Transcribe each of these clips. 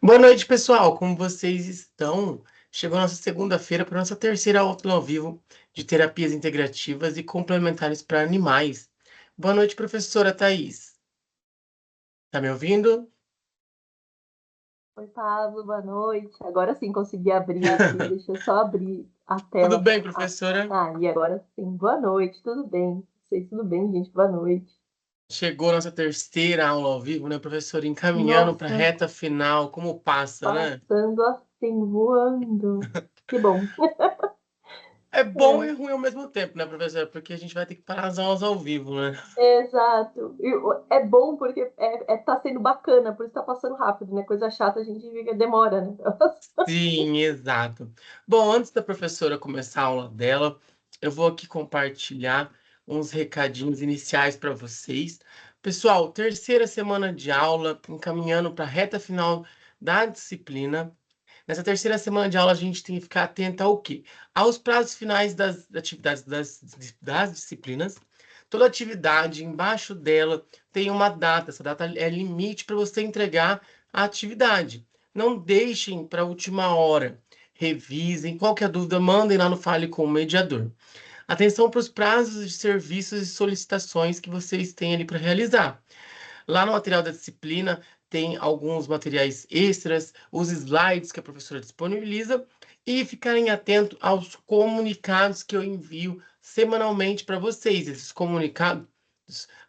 Boa noite, pessoal. Como vocês estão? Chegou a nossa segunda-feira para nossa terceira aula ao vivo de terapias integrativas e complementares para animais. Boa noite, professora Thais. Tá me ouvindo? Oi, Pablo, boa noite. Agora sim consegui abrir aqui. Deixa eu só abrir a Tudo tela. bem, professora? E agora sim. Boa noite, tudo bem? Vocês, tudo bem, gente? Boa noite. Chegou a nossa terceira aula ao vivo, né, professora? Encaminhando para a Nossa, reta final, como passa, né? passando assim, voando. Que bom. É bom e É, ruim ao mesmo tempo, né, professora? Porque a gente vai ter que parar as aulas ao vivo, né? exato. É bom porque tá sendo bacana, por isso tá passando rápido, né? Coisa chata a gente fica, demora, né? Sim, exato. Bom, antes da professora começar a aula dela, eu vou aqui compartilhar uns recadinhos iniciais para vocês. Pessoal, terceira semana de aula, encaminhando para a reta final da disciplina. Nessa terceira semana de aula, a gente tem que ficar atento ao quê? Aos prazos finais das atividades das disciplinas. Toda atividade, embaixo dela, tem uma data. Essa data é limite para você entregar a atividade. Não deixem para a última hora. Revisem. Qualquer dúvida, mandem lá no Fale com o Mediador. Atenção para os prazos de serviços e solicitações que vocês têm ali para realizar. Lá no material da disciplina tem alguns materiais extras, os slides que a professora disponibiliza e ficarem atentos aos comunicados que eu envio semanalmente para vocês. Esses comunicados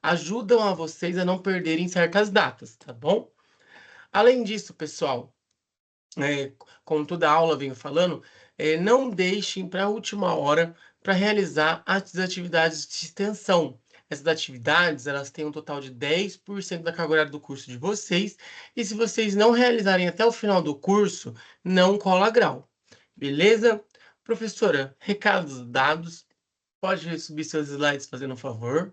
ajudam a vocês a não perderem certas datas, tá bom? Além disso, pessoal, é, como toda aula venho falando, não deixem para a última hora para realizar as atividades de extensão. Essas atividades, elas têm um total de 10% da carga horária do curso de vocês, e se vocês não realizarem até o final do curso, não cola grau. Beleza? Professora, recados dados. Pode subir seus slides fazendo um favor.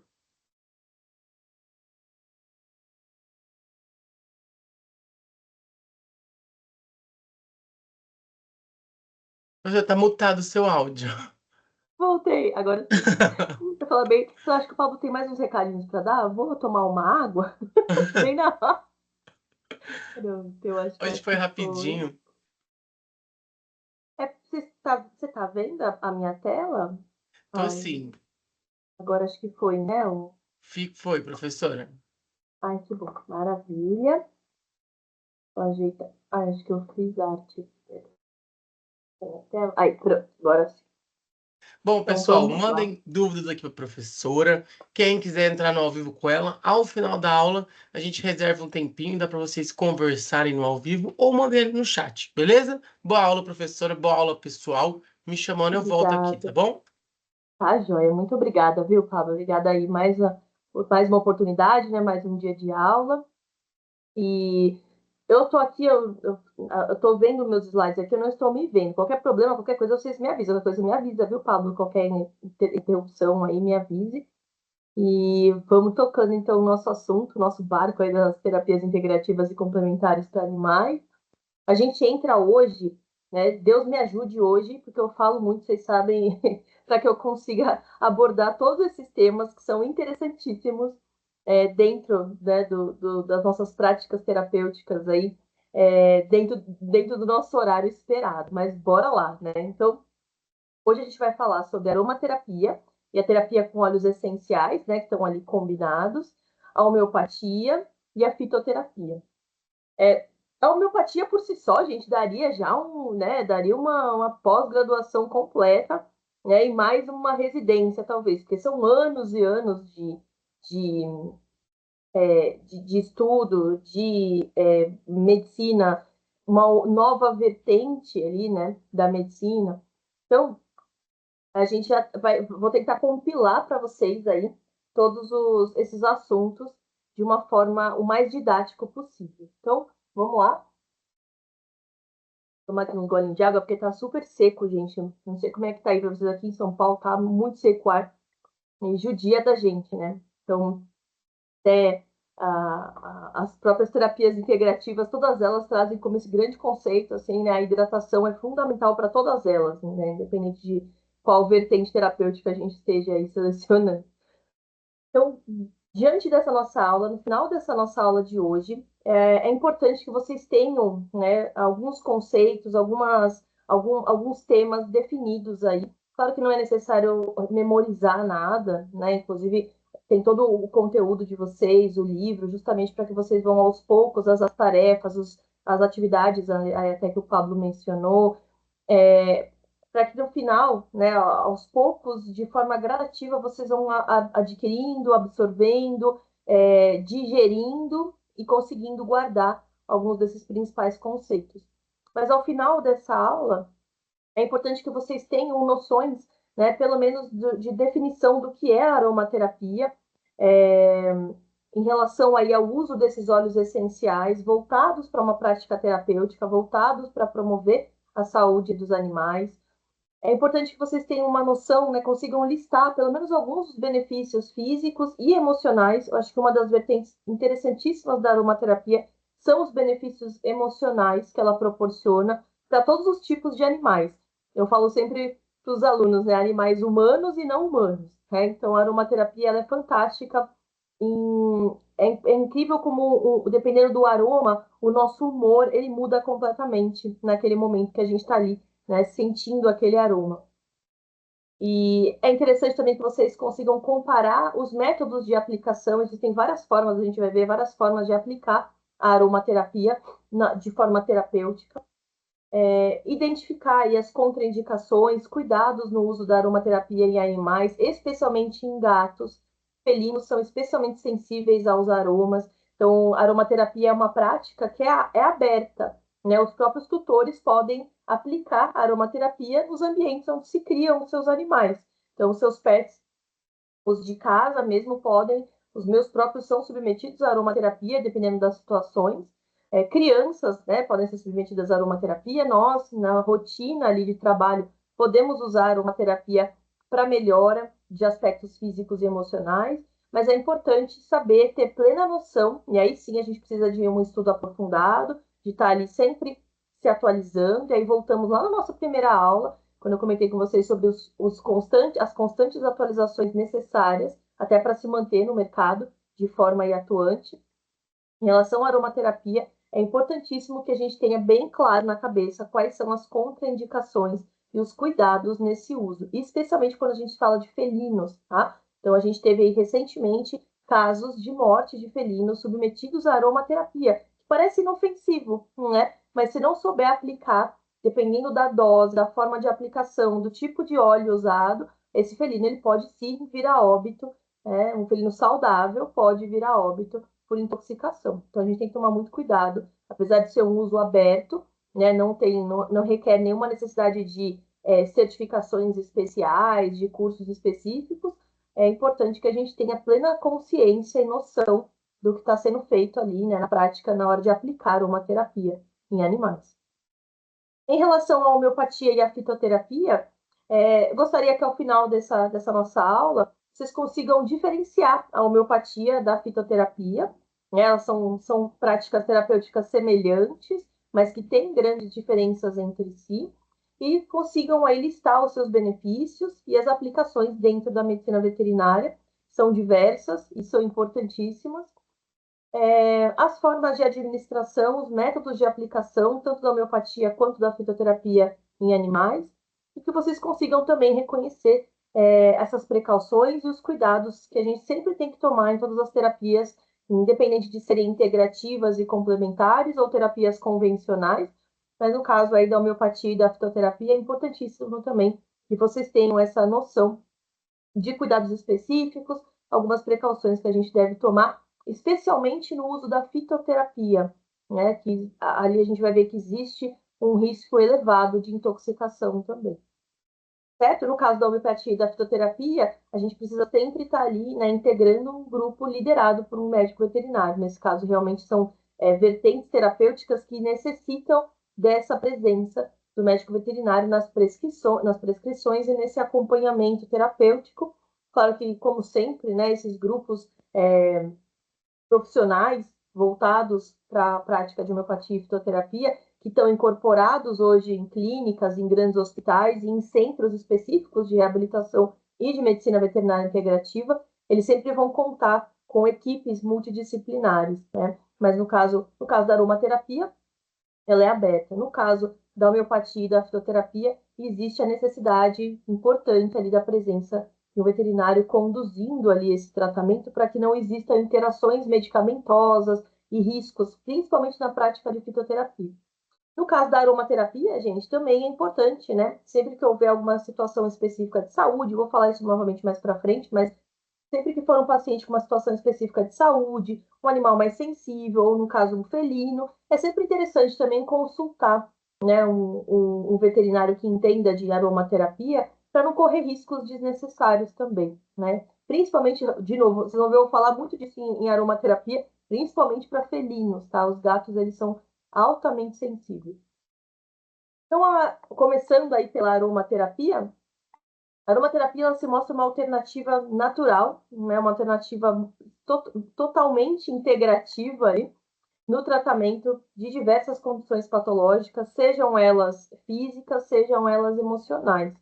Professora, tá mutado o seu áudio. Voltei, agora sim. Pra falar bem, eu acho que o Pablo tem mais uns recadinhos para dar. Vou tomar uma água. Bem na hora. Pronto, eu acho Hoje foi que foi. rapidinho. Você tá vendo a minha tela? Tô Ai, sim. agora acho que foi, né? Foi, professora. Ai, que bom. Maravilha. Ajeita. Ai, acho que eu fiz arte na tela. Aí, pronto. Agora sim. Bom, Então pessoal, vamos lá. mandem dúvidas aqui para a professora. Quem quiser entrar no ao vivo com ela, ao final da aula, a gente reserva um tempinho, dá para vocês conversarem no ao vivo ou mandem ele no chat, beleza? Boa aula, professora, boa aula, pessoal. Me chamando, eu volto aqui, tá Obrigada. bom? Tá, joia. Muito obrigada, viu, Pablo? Obrigada aí por mais uma oportunidade, né? Mais um dia de aula. E eu tô aqui, eu tô vendo meus slides aqui, eu não estou me vendo. Qualquer problema, qualquer coisa, vocês me avisam. Qualquer coisa me avisa, viu, Pablo? Qualquer interrupção aí, me avise. E vamos tocando então o nosso assunto, o nosso barco aí das terapias integrativas e complementares para animais. A gente entra hoje, né? Deus me ajude hoje, porque eu falo muito, vocês sabem, para que eu consiga abordar todos esses temas que são interessantíssimos dentro, né, das nossas práticas terapêuticas aí, dentro do nosso horário esperado. Mas bora lá, né? Então, hoje a gente vai falar sobre aromaterapia e a terapia com óleos essenciais, né, que estão ali combinados, a homeopatia e a fitoterapia. É, a homeopatia por si só, gente, daria já daria uma pós-graduação completa, né, e mais uma residência, talvez, porque são anos e anos de, de estudo, de medicina, uma nova vertente ali, né, da medicina. Então, vou tentar compilar para vocês aí esses assuntos de uma forma o mais didático possível. Então, vamos lá. Tomar aqui um golinho de água, porque tá super seco, gente. Não sei como é que tá aí pra vocês aqui em São Paulo, tá muito seco o ar. E judia da gente, né? Então, até as próprias terapias integrativas, todas elas trazem como esse grande conceito, assim, né? A hidratação é fundamental para todas elas, né? Independente de qual vertente terapêutica a gente esteja aí selecionando. Então, Diante dessa nossa aula, no final dessa nossa aula de hoje, é importante que vocês tenham, né, alguns conceitos, alguns temas definidos aí. Claro que não é necessário memorizar nada, né? Inclusive, tem todo o conteúdo de vocês, o livro, justamente para que vocês vão aos poucos, as tarefas, as atividades, até que o Pablo mencionou, para que no final, né, aos poucos, de forma gradativa, vocês vão adquirindo, absorvendo, digerindo e conseguindo guardar alguns desses principais conceitos. Mas ao final dessa aula, é importante que vocês tenham noções, né, pelo menos de definição do que é a aromaterapia, é, em relação aí ao uso desses óleos essenciais, voltados para uma prática terapêutica, voltados para promover a saúde dos animais. É importante que vocês tenham uma noção, né, consigam listar pelo menos alguns dos benefícios físicos e emocionais. Eu acho que uma das vertentes interessantíssimas da aromaterapia são os benefícios emocionais que ela proporciona para todos os tipos de animais. Eu falo sempre para os alunos, né, animais humanos e não humanos. Né? Então, a aromaterapia ela é fantástica. É incrível como, dependendo do aroma, o nosso humor ele muda completamente naquele momento que a gente está ali, né, sentindo aquele aroma. E é interessante também que vocês consigam comparar os métodos de aplicação. Existem várias formas, a gente vai ver várias formas de aplicar a aromaterapia de forma terapêutica. Identificar aí as contraindicações, cuidados no uso da aromaterapia em animais, especialmente em gatos. Felinos são especialmente sensíveis aos aromas. Então, a aromaterapia é uma prática que é aberta, né? Os próprios tutores podem aplicar a aromaterapia nos ambientes onde se criam os seus animais. Então, os seus pets, os de casa mesmo podem, os meus próprios são submetidos à aromaterapia, dependendo das situações. Crianças, né, podem ser submetidas à aromaterapia. Nós, na rotina ali de trabalho, podemos usar a aromaterapia para melhora de aspectos físicos e emocionais, mas é importante saber, ter plena noção, e aí sim a gente precisa de um estudo aprofundado, de estar ali sempre se atualizando, e aí voltamos lá na nossa primeira aula, quando eu comentei com vocês sobre as constantes atualizações necessárias até para se manter no mercado de forma atuante. Em relação à aromaterapia, é importantíssimo que a gente tenha bem claro na cabeça quais são as contraindicações e os cuidados nesse uso, especialmente quando a gente fala de felinos, tá? Então, a gente teve aí recentemente casos de morte de felinos submetidos à aromaterapia, que parece inofensivo, né? Mas se não souber aplicar, dependendo da dose, da forma de aplicação, do tipo de óleo usado, esse felino ele pode sim vir a óbito, né? Um felino saudável pode vir a óbito por intoxicação. Então a gente tem que tomar muito cuidado, apesar de ser um uso aberto, né, não requer nenhuma necessidade de certificações especiais, de cursos específicos. É importante que a gente tenha plena consciência e noção do que está sendo feito ali, né, na prática, na hora de aplicar uma terapia em animais. Em relação à homeopatia e à fitoterapia, gostaria que ao final dessa nossa aula vocês consigam diferenciar a homeopatia da fitoterapia. Né? Elas são práticas terapêuticas semelhantes, mas que têm grandes diferenças entre si, e consigam aí listar os seus benefícios e as aplicações dentro da medicina veterinária. São diversas e são importantíssimas. As formas de administração, os métodos de aplicação, tanto da homeopatia quanto da fitoterapia em animais, e que vocês consigam também reconhecer essas precauções e os cuidados que a gente sempre tem que tomar em todas as terapias, independente de serem integrativas e complementares ou terapias convencionais, mas no caso aí da homeopatia e da fitoterapia, é importantíssimo também que vocês tenham essa noção de cuidados específicos, algumas precauções que a gente deve tomar, especialmente no uso da fitoterapia, né? Que ali a gente vai ver que existe um risco elevado de intoxicação também. Certo? No caso da homeopatia e da fitoterapia, a gente precisa sempre estar ali, né, integrando um grupo liderado por um médico veterinário. Nesse caso, realmente são vertentes terapêuticas que necessitam dessa presença do médico veterinário nas prescrições e nesse acompanhamento terapêutico. Claro que, como sempre, né, esses grupos profissionais voltados para a prática de homeopatia e fitoterapia, que estão incorporados hoje em clínicas, em grandes hospitais e em centros específicos de reabilitação e de medicina veterinária integrativa, eles sempre vão contar com equipes multidisciplinares, né? Mas no caso da aromaterapia, ela é aberta. No caso da homeopatia e da fitoterapia, existe a necessidade importante ali da presença de um veterinário conduzindo ali esse tratamento para que não existam interações medicamentosas e riscos, principalmente na prática de fitoterapia. No caso da aromaterapia, gente, também é importante, né? Sempre que houver alguma situação específica de saúde, vou falar isso novamente mais para frente, mas sempre que for um paciente com uma situação específica de saúde, um animal mais sensível, ou no caso um felino, é sempre interessante também consultar, né, um veterinário que entenda de aromaterapia para não correr riscos desnecessários também, né? Principalmente, de novo, vocês vão ver eu falar muito disso em aromaterapia, principalmente para felinos, tá? Os gatos, eles são altamente sensíveis. Então, começando aí pela aromaterapia, a aromaterapia ela se mostra uma alternativa natural, né? Uma alternativa totalmente integrativa aí, no tratamento de diversas condições patológicas, sejam elas físicas, sejam elas emocionais.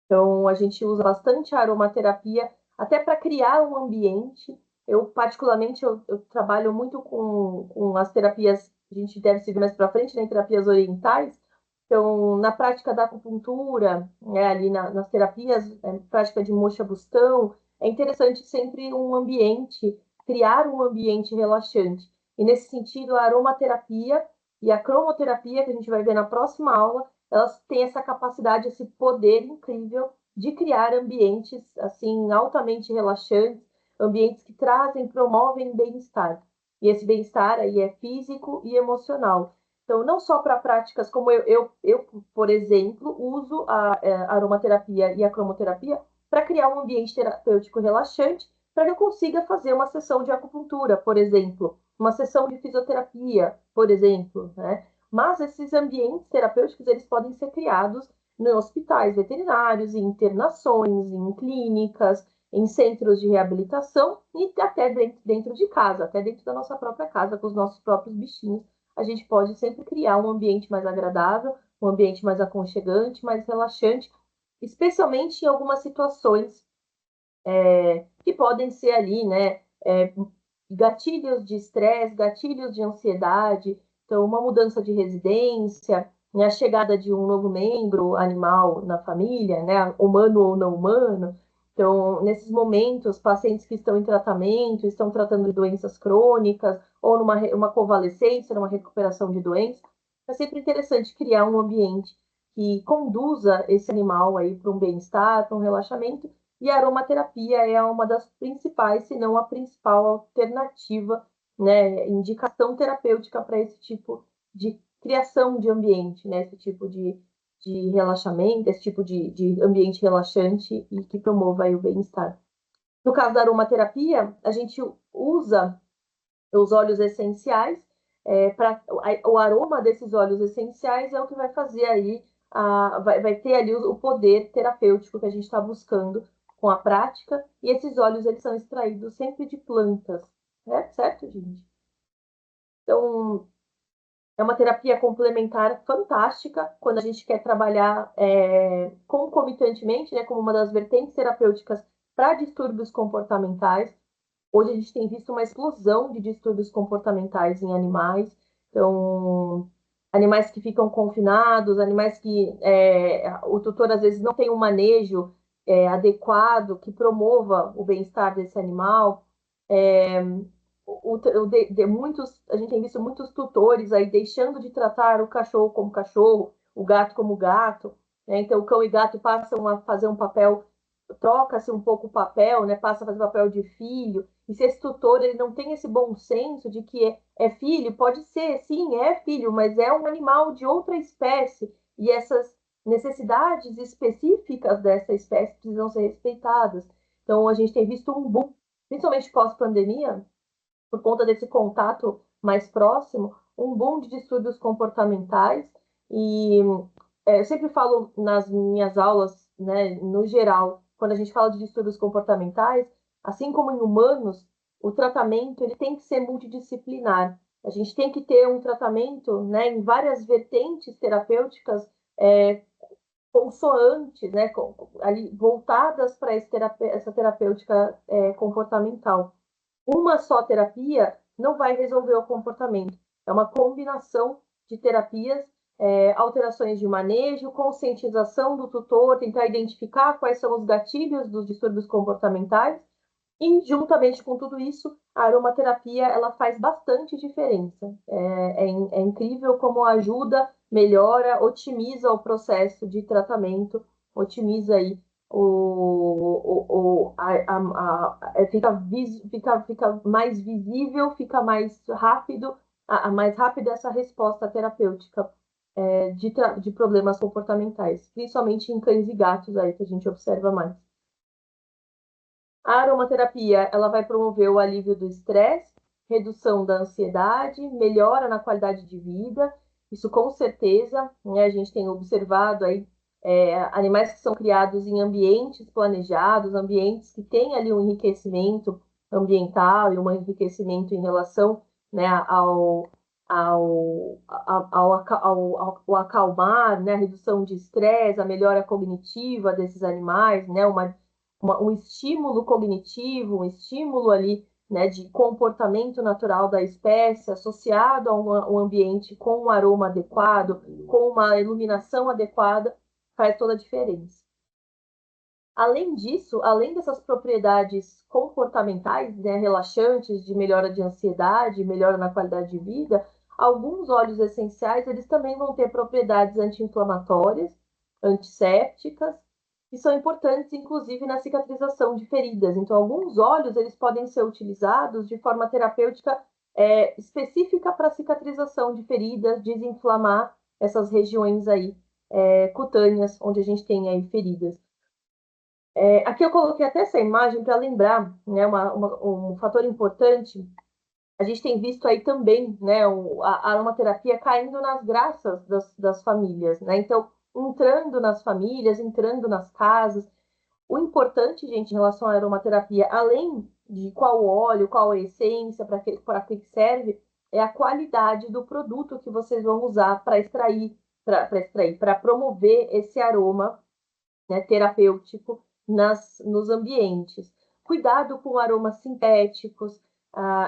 Então, a gente usa bastante a aromaterapia até para criar um ambiente. Eu, particularmente, eu trabalho muito com as terapias, a gente deve seguir mais para frente, né, terapias orientais. Então, na prática da acupuntura, né, ali nas terapias, prática de moxa bustão, é interessante sempre um ambiente, criar um ambiente relaxante. E, nesse sentido, a aromaterapia e a cromoterapia, que a gente vai ver na próxima aula, elas têm essa capacidade, esse poder incrível de criar ambientes assim altamente relaxantes, ambientes que trazem, promovem bem-estar. E esse bem-estar aí é físico e emocional. Então, não só para práticas como por exemplo, uso a aromaterapia e a cromoterapia para criar um ambiente terapêutico relaxante, para que eu consiga fazer uma sessão de acupuntura, por exemplo, uma sessão de fisioterapia, por exemplo, né? Mas esses ambientes terapêuticos, eles podem ser criados em hospitais veterinários, em internações, em clínicas, em centros de reabilitação e até dentro de casa, até dentro da nossa própria casa, com os nossos próprios bichinhos. A gente pode sempre criar um ambiente mais agradável, um ambiente mais aconchegante, mais relaxante, especialmente em algumas situações que podem ser ali, né, gatilhos de estresse, gatilhos de ansiedade, então uma mudança de residência, né, a chegada de um novo membro animal na família, né, humano ou não humano. Então, nesses momentos, pacientes que estão em tratamento, estão tratando de doenças crônicas, ou numa uma convalescência, numa recuperação de doença, é sempre interessante criar um ambiente que conduza esse animal aí para um bem-estar, para um relaxamento, e a aromaterapia é uma das principais, se não a principal alternativa, né, indicação terapêutica para esse tipo de criação de ambiente, né, esse tipo de relaxamento, esse tipo de ambiente relaxante e que promova aí o bem-estar. No caso da aromaterapia, a gente usa os óleos essenciais, o aroma desses óleos essenciais é o que vai fazer aí, vai ter ali o poder terapêutico que a gente está buscando com a prática, e esses óleos eles são extraídos sempre de plantas, né? Certo, gente? Então, é uma terapia complementar fantástica quando a gente quer trabalhar concomitantemente, né, como uma das vertentes terapêuticas para distúrbios comportamentais. Hoje a gente tem visto uma explosão de distúrbios comportamentais em animais. Então, animais que ficam confinados, animais que o tutor às vezes não tem um manejo adequado que promova o bem-estar desse animal. É, a gente tem visto muitos tutores aí deixando de tratar o cachorro como cachorro, o gato como gato, né? Então, o cão e gato passam a fazer um papel, troca-se um pouco o papel, né? Passa a fazer papel de filho. E se esse tutor ele não tem esse bom senso de que é filho, pode ser, sim, é filho, mas é um animal de outra espécie e essas necessidades específicas dessa espécie precisam ser respeitadas. Então, a gente tem visto um boom, principalmente pós-pandemia, por conta desse contato mais próximo, um boom de distúrbios comportamentais. E eu sempre falo nas minhas aulas, né, no geral, quando a gente fala de distúrbios comportamentais, assim como em humanos, o tratamento ele tem que ser multidisciplinar. A gente tem que ter um tratamento, né, em várias vertentes terapêuticas consoantes, né, ali, voltadas para essa terapêutica comportamental. Uma só terapia não vai resolver o comportamento. É uma combinação de terapias, alterações de manejo, conscientização do tutor, tentar identificar quais são os gatilhos dos distúrbios comportamentais. E, juntamente com tudo isso, a aromaterapia ela faz bastante diferença. É incrível como ajuda, melhora, otimiza o processo de tratamento, otimiza aí fica mais visível, fica mais rápido, mais rápida essa resposta terapêutica de problemas comportamentais, principalmente em cães e gatos aí que a gente observa mais. A aromaterapia, ela vai promover o alívio do estresse, redução da ansiedade, melhora na qualidade de vida. Isso com certeza, né? A gente tem observado aí animais que são criados em ambientes planejados, ambientes que têm ali um enriquecimento ambiental e um enriquecimento em relação, né, ao acalmar, né, a redução de estresse, a melhora cognitiva desses animais, né, um estímulo cognitivo, um estímulo ali, né, de comportamento natural da espécie, associado a um ambiente com um aroma adequado, com uma iluminação adequada, faz toda a diferença. Além disso, além dessas propriedades comportamentais, né, relaxantes, de melhora de ansiedade, melhora na qualidade de vida, alguns óleos essenciais eles também vão ter propriedades anti-inflamatórias, antissépticas, que são importantes, inclusive, na cicatrização de feridas. Então, alguns óleos eles podem ser utilizados de forma terapêutica específica para cicatrização de feridas, desinflamar essas regiões aí cutâneas, onde a gente tem aí feridas. Aqui eu coloquei até essa imagem para lembrar, né, um fator importante. A gente tem visto aí também, né, a aromaterapia caindo nas graças das famílias, né? Então, entrando nas famílias, entrando nas casas. O importante, gente, em relação à aromaterapia, além de qual óleo, qual a essência, para que serve, é a qualidade do produto que vocês vão usar para promover esse aroma, né, terapêutico nos ambientes. Cuidado com aromas sintéticos.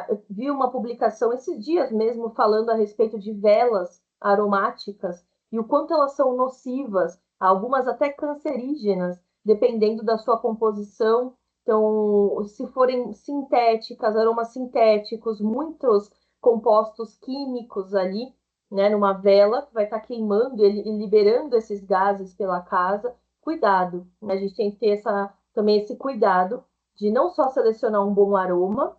Eu vi uma publicação esses dias mesmo falando a respeito de velas aromáticas e o quanto elas são nocivas, algumas até cancerígenas, dependendo da sua composição. Então, se forem sintéticas, aromas sintéticos, muitos compostos químicos ali, né, numa vela, que vai estar queimando e liberando esses gases pela casa, cuidado, né? A gente tem que ter também esse cuidado de não só selecionar um bom aroma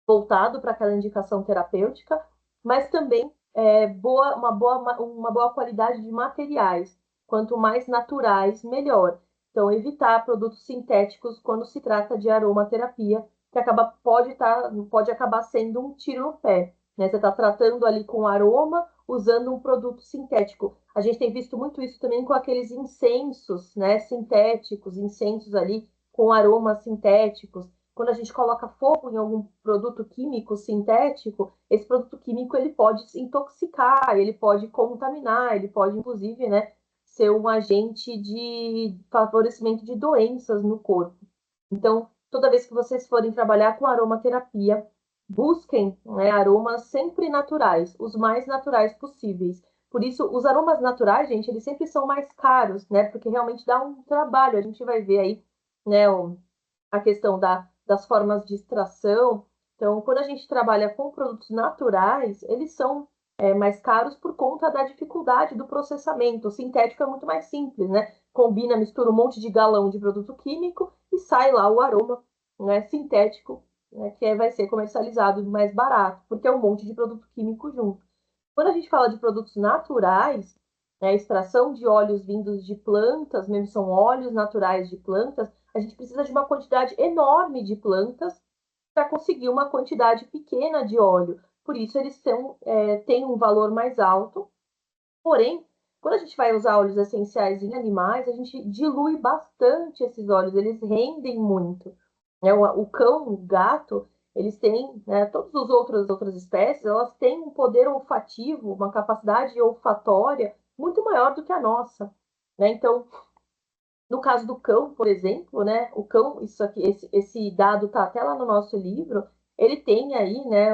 voltado para aquela indicação terapêutica, mas também uma boa qualidade de materiais. Quanto mais naturais, melhor. Então, evitar produtos sintéticos quando se trata de aromaterapia, que pode acabar sendo um tiro no pé. Né? Você está tratando ali com aroma, usando um produto sintético. A gente tem visto muito isso também com aqueles incensos, né, sintéticos, incensos ali com aromas sintéticos. Quando a gente coloca fogo em algum produto químico sintético, esse produto químico ele pode intoxicar, ele pode contaminar, ele pode inclusive, né, ser um agente de favorecimento de doenças no corpo. Então, toda vez que vocês forem trabalhar com aromaterapia, busquem, né, aromas sempre naturais, os mais naturais possíveis. Por isso, os aromas naturais, gente, eles sempre são mais caros, né? Porque realmente dá um trabalho. A gente vai ver aí, né, a questão das formas de extração. Então, quando a gente trabalha com produtos naturais, eles são mais caros por conta da dificuldade do processamento. O sintético é muito mais simples, né? Combina, mistura um monte de galão de produto químico e sai lá o aroma, né, sintético, né, que vai ser comercializado mais barato, porque é um monte de produto químico junto. Quando a gente fala de produtos naturais, né, extração de óleos vindos de plantas, mesmo são óleos naturais de plantas, a gente precisa de uma quantidade enorme de plantas para conseguir uma quantidade pequena de óleo. Por isso, eles têm um valor mais alto. Porém, quando a gente vai usar óleos essenciais em animais, a gente dilui bastante esses óleos, eles rendem muito. Né? O cão, o gato, eles têm, né, todas as outras espécies, elas têm um poder olfativo, uma capacidade olfatória muito maior do que a nossa. Né? Então, no caso do cão, por exemplo, né, o cão, isso aqui, esse dado está até lá no nosso livro, ele tem aí, né,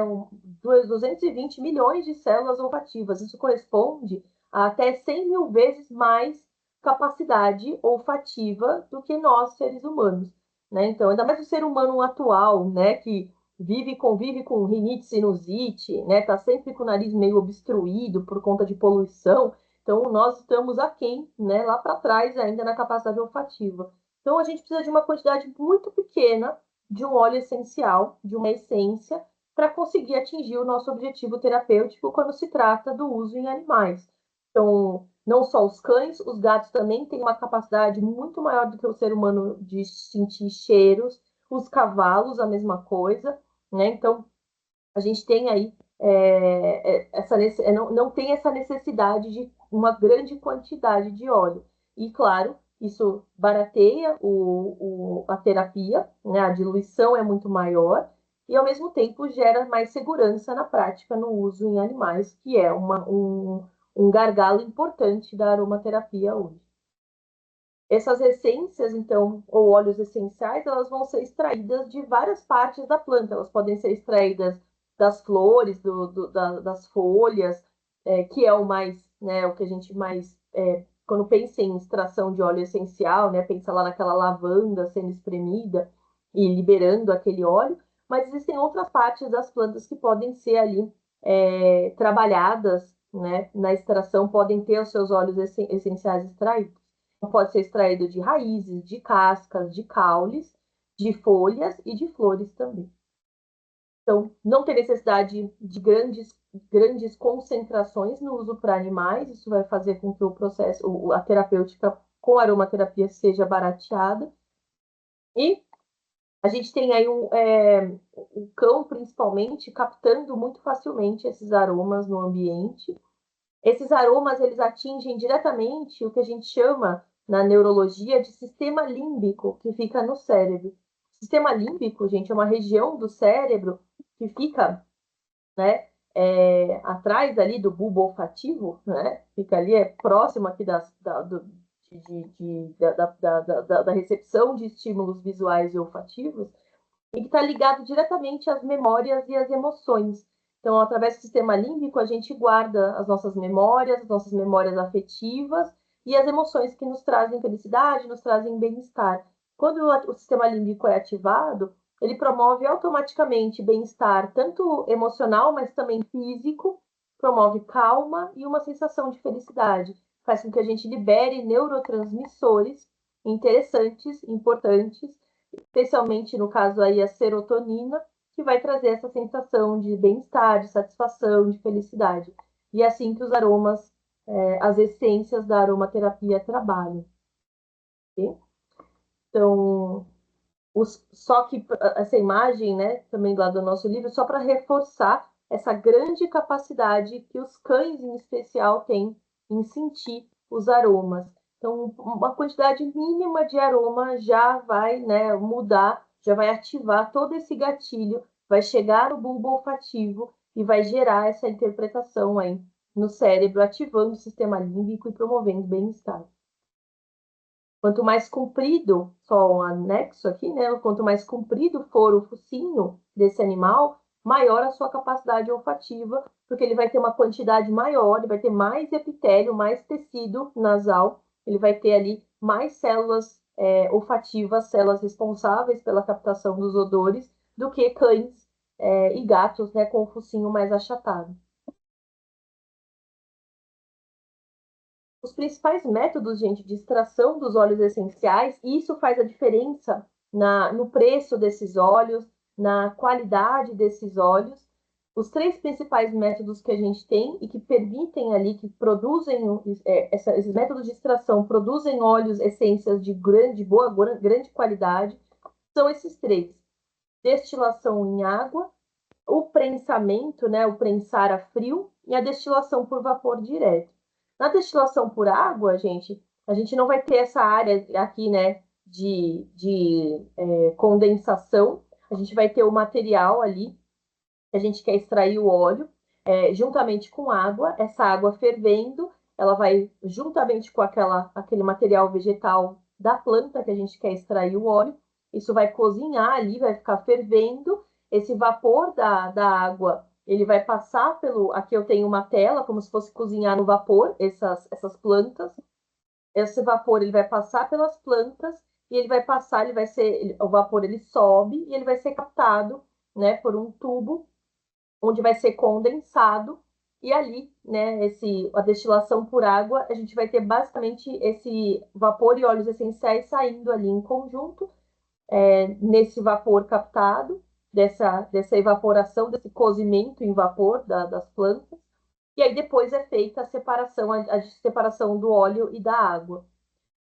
220 milhões de células olfativas. Isso corresponde a até 100 mil vezes mais capacidade olfativa do que nós, seres humanos, né? Então, ainda mais o ser humano atual, né, que vive e convive com rinite, sinusite, né, tá sempre com o nariz meio obstruído por conta de poluição. Então, nós estamos aquém, né, lá para trás ainda na capacidade olfativa. Então, a gente precisa de uma quantidade muito pequena de um óleo essencial, de uma essência, para conseguir atingir o nosso objetivo terapêutico quando se trata do uso em animais. Então, não só os cães, os gatos também têm uma capacidade muito maior do que o ser humano de sentir cheiros, os cavalos, a mesma coisa, né? Então, a gente tem aí não tem essa necessidade de uma grande quantidade de óleo. E, claro, isso barateia a terapia, né? A diluição é muito maior e, ao mesmo tempo, gera mais segurança na prática no uso em animais, que é um gargalo importante da aromaterapia hoje. Essas essências, então, ou óleos essenciais, elas vão ser extraídas de várias partes da planta. Elas podem ser extraídas das flores, das folhas, que é o mais, né, o que a gente mais, quando pensa em extração de óleo essencial, né, pensa lá naquela lavanda sendo espremida e liberando aquele óleo, mas existem outras partes das plantas que podem ser ali trabalhadas, né, na extração, podem ter os seus óleos essenciais extraídos. Pode ser extraído de raízes, de cascas, de caules, de folhas e de flores também. Então, não tem necessidade de grandes concentrações no uso para animais, isso vai fazer com que o processo, a terapêutica com aromaterapia seja barateada. E a gente tem aí o cão, principalmente, captando muito facilmente esses aromas no ambiente. Esses aromas, eles atingem diretamente o que a gente chama, na neurologia, de sistema límbico, que fica no cérebro. O sistema límbico, gente, é uma região do cérebro que fica, né, atrás ali do bulbo olfativo, né, fica ali, próximo aqui da recepção de estímulos visuais e olfativos, e que está ligado diretamente às memórias e às emoções. Então, através do sistema límbico, a gente guarda as nossas memórias afetivas e as emoções que nos trazem felicidade, nos trazem bem-estar. Quando o sistema límbico é ativado, ele promove automaticamente bem-estar, tanto emocional, mas também físico, promove calma e uma sensação de felicidade. Faz com que a gente libere neurotransmissores interessantes, importantes, especialmente no caso aí a serotonina, que vai trazer essa sensação de bem-estar, de satisfação, de felicidade. E é assim que os aromas, as essências da aromaterapia trabalham. Okay? Então, só que essa imagem, né, também lá do nosso livro, só para reforçar essa grande capacidade que os cães, em especial, têm em sentir os aromas. Então, uma quantidade mínima de aroma já vai, né, mudar, já vai ativar todo esse gatilho, vai chegar no bulbo olfativo e vai gerar essa interpretação aí no cérebro, ativando o sistema límbico e promovendo bem-estar. Quanto mais comprido, só um anexo aqui, né? Quanto mais comprido for o focinho desse animal, maior a sua capacidade olfativa, porque ele vai ter uma quantidade maior, ele vai ter mais epitélio, mais tecido nasal, ele vai ter ali mais células olfativas, células responsáveis pela captação dos odores, do que cães e gatos, né, com o focinho mais achatado. Os principais métodos, gente, de extração dos óleos essenciais, e isso faz a diferença no preço desses óleos, na qualidade desses óleos. Os três principais métodos que a gente tem e que permitem ali, que produzem, esses métodos de extração produzem óleos, essências de grande qualidade, são esses três: destilação em água, o prensamento, né, o prensar a frio, e a destilação por vapor direto. Na destilação por água, gente, a gente não vai ter essa área aqui, né, de condensação. A gente vai ter o material ali, que a gente quer extrair o óleo, juntamente com água. Essa água fervendo, ela vai juntamente com aquele material vegetal da planta que a gente quer extrair o óleo. Isso vai cozinhar ali, vai ficar fervendo, esse vapor da água, ele vai passar pelo... Aqui eu tenho uma tela, como se fosse cozinhar no vapor, essas plantas. Esse vapor, ele vai passar pelas plantas e ele vai passar, ele vai ser... O vapor, ele sobe e ele vai ser captado, né, por um tubo, onde vai ser condensado. E ali, né, a destilação por água, a gente vai ter basicamente esse vapor e óleos essenciais saindo ali em conjunto, nesse vapor captado, dessa evaporação, desse cozimento em vapor das plantas. E aí depois é feita a separação do óleo e da água.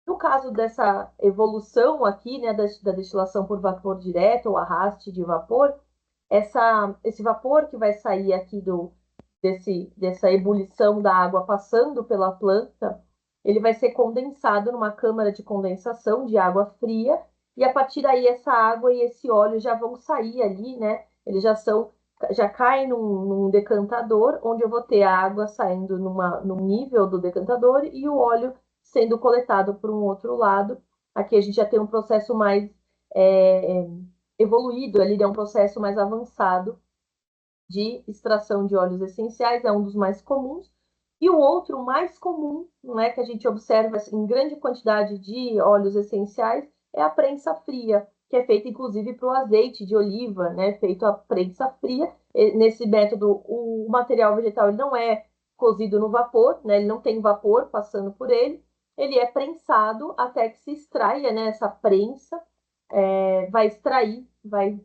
No caso dessa evolução aqui, né, da destilação por vapor direto ou arraste de vapor, esse vapor que vai sair aqui dessa ebulição da água passando pela planta, ele vai ser condensado numa câmara de condensação de água fria, e a partir daí essa água e esse óleo já vão sair ali, né? Eles já caem num decantador, onde eu vou ter a água saindo num nível do decantador e o óleo sendo coletado por um outro lado. Aqui a gente já tem um processo mais evoluído, ali é um processo mais avançado de extração de óleos essenciais, é um dos mais comuns. E o outro mais comum, né, que a gente observa em grande quantidade de óleos essenciais, é a prensa fria, que é feita inclusive para o azeite de oliva, né, feito a prensa fria. Nesse método, o material vegetal ele não é cozido no vapor, né, ele não tem vapor passando por ele é prensado até que se extraia, né, essa prensa, vai extrair, vai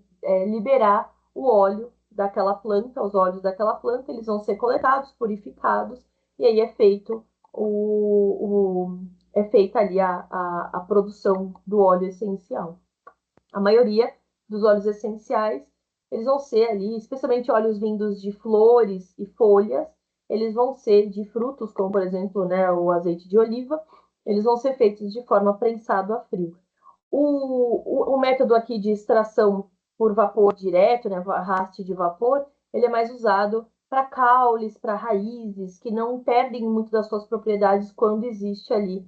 liberar o óleo daquela planta, os óleos daquela planta, eles vão ser coletados, purificados, e aí é feita ali a produção do óleo essencial. A maioria dos óleos essenciais, eles vão ser ali, especialmente óleos vindos de flores e folhas, eles vão ser de frutos, como por exemplo, né, o azeite de oliva, eles vão ser feitos de forma prensado a frio. O método aqui de extração por vapor direto, né, arraste de vapor, ele é mais usado para caules, para raízes, que não perdem muito das suas propriedades quando existe ali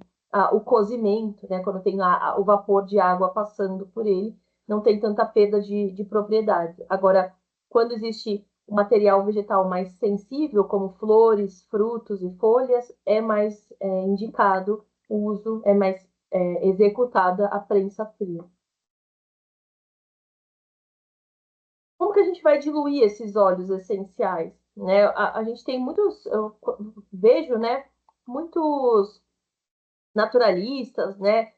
o cozimento, né, quando tem o vapor de água passando por ele, não tem tanta perda de propriedade. Agora, quando existe um material vegetal mais sensível, como flores, frutos e folhas, é mais indicado o uso, é mais executada a prensa fria. Como que a gente vai diluir esses óleos essenciais? Né? A gente tem eu vejo, né, muitos naturalistas, né,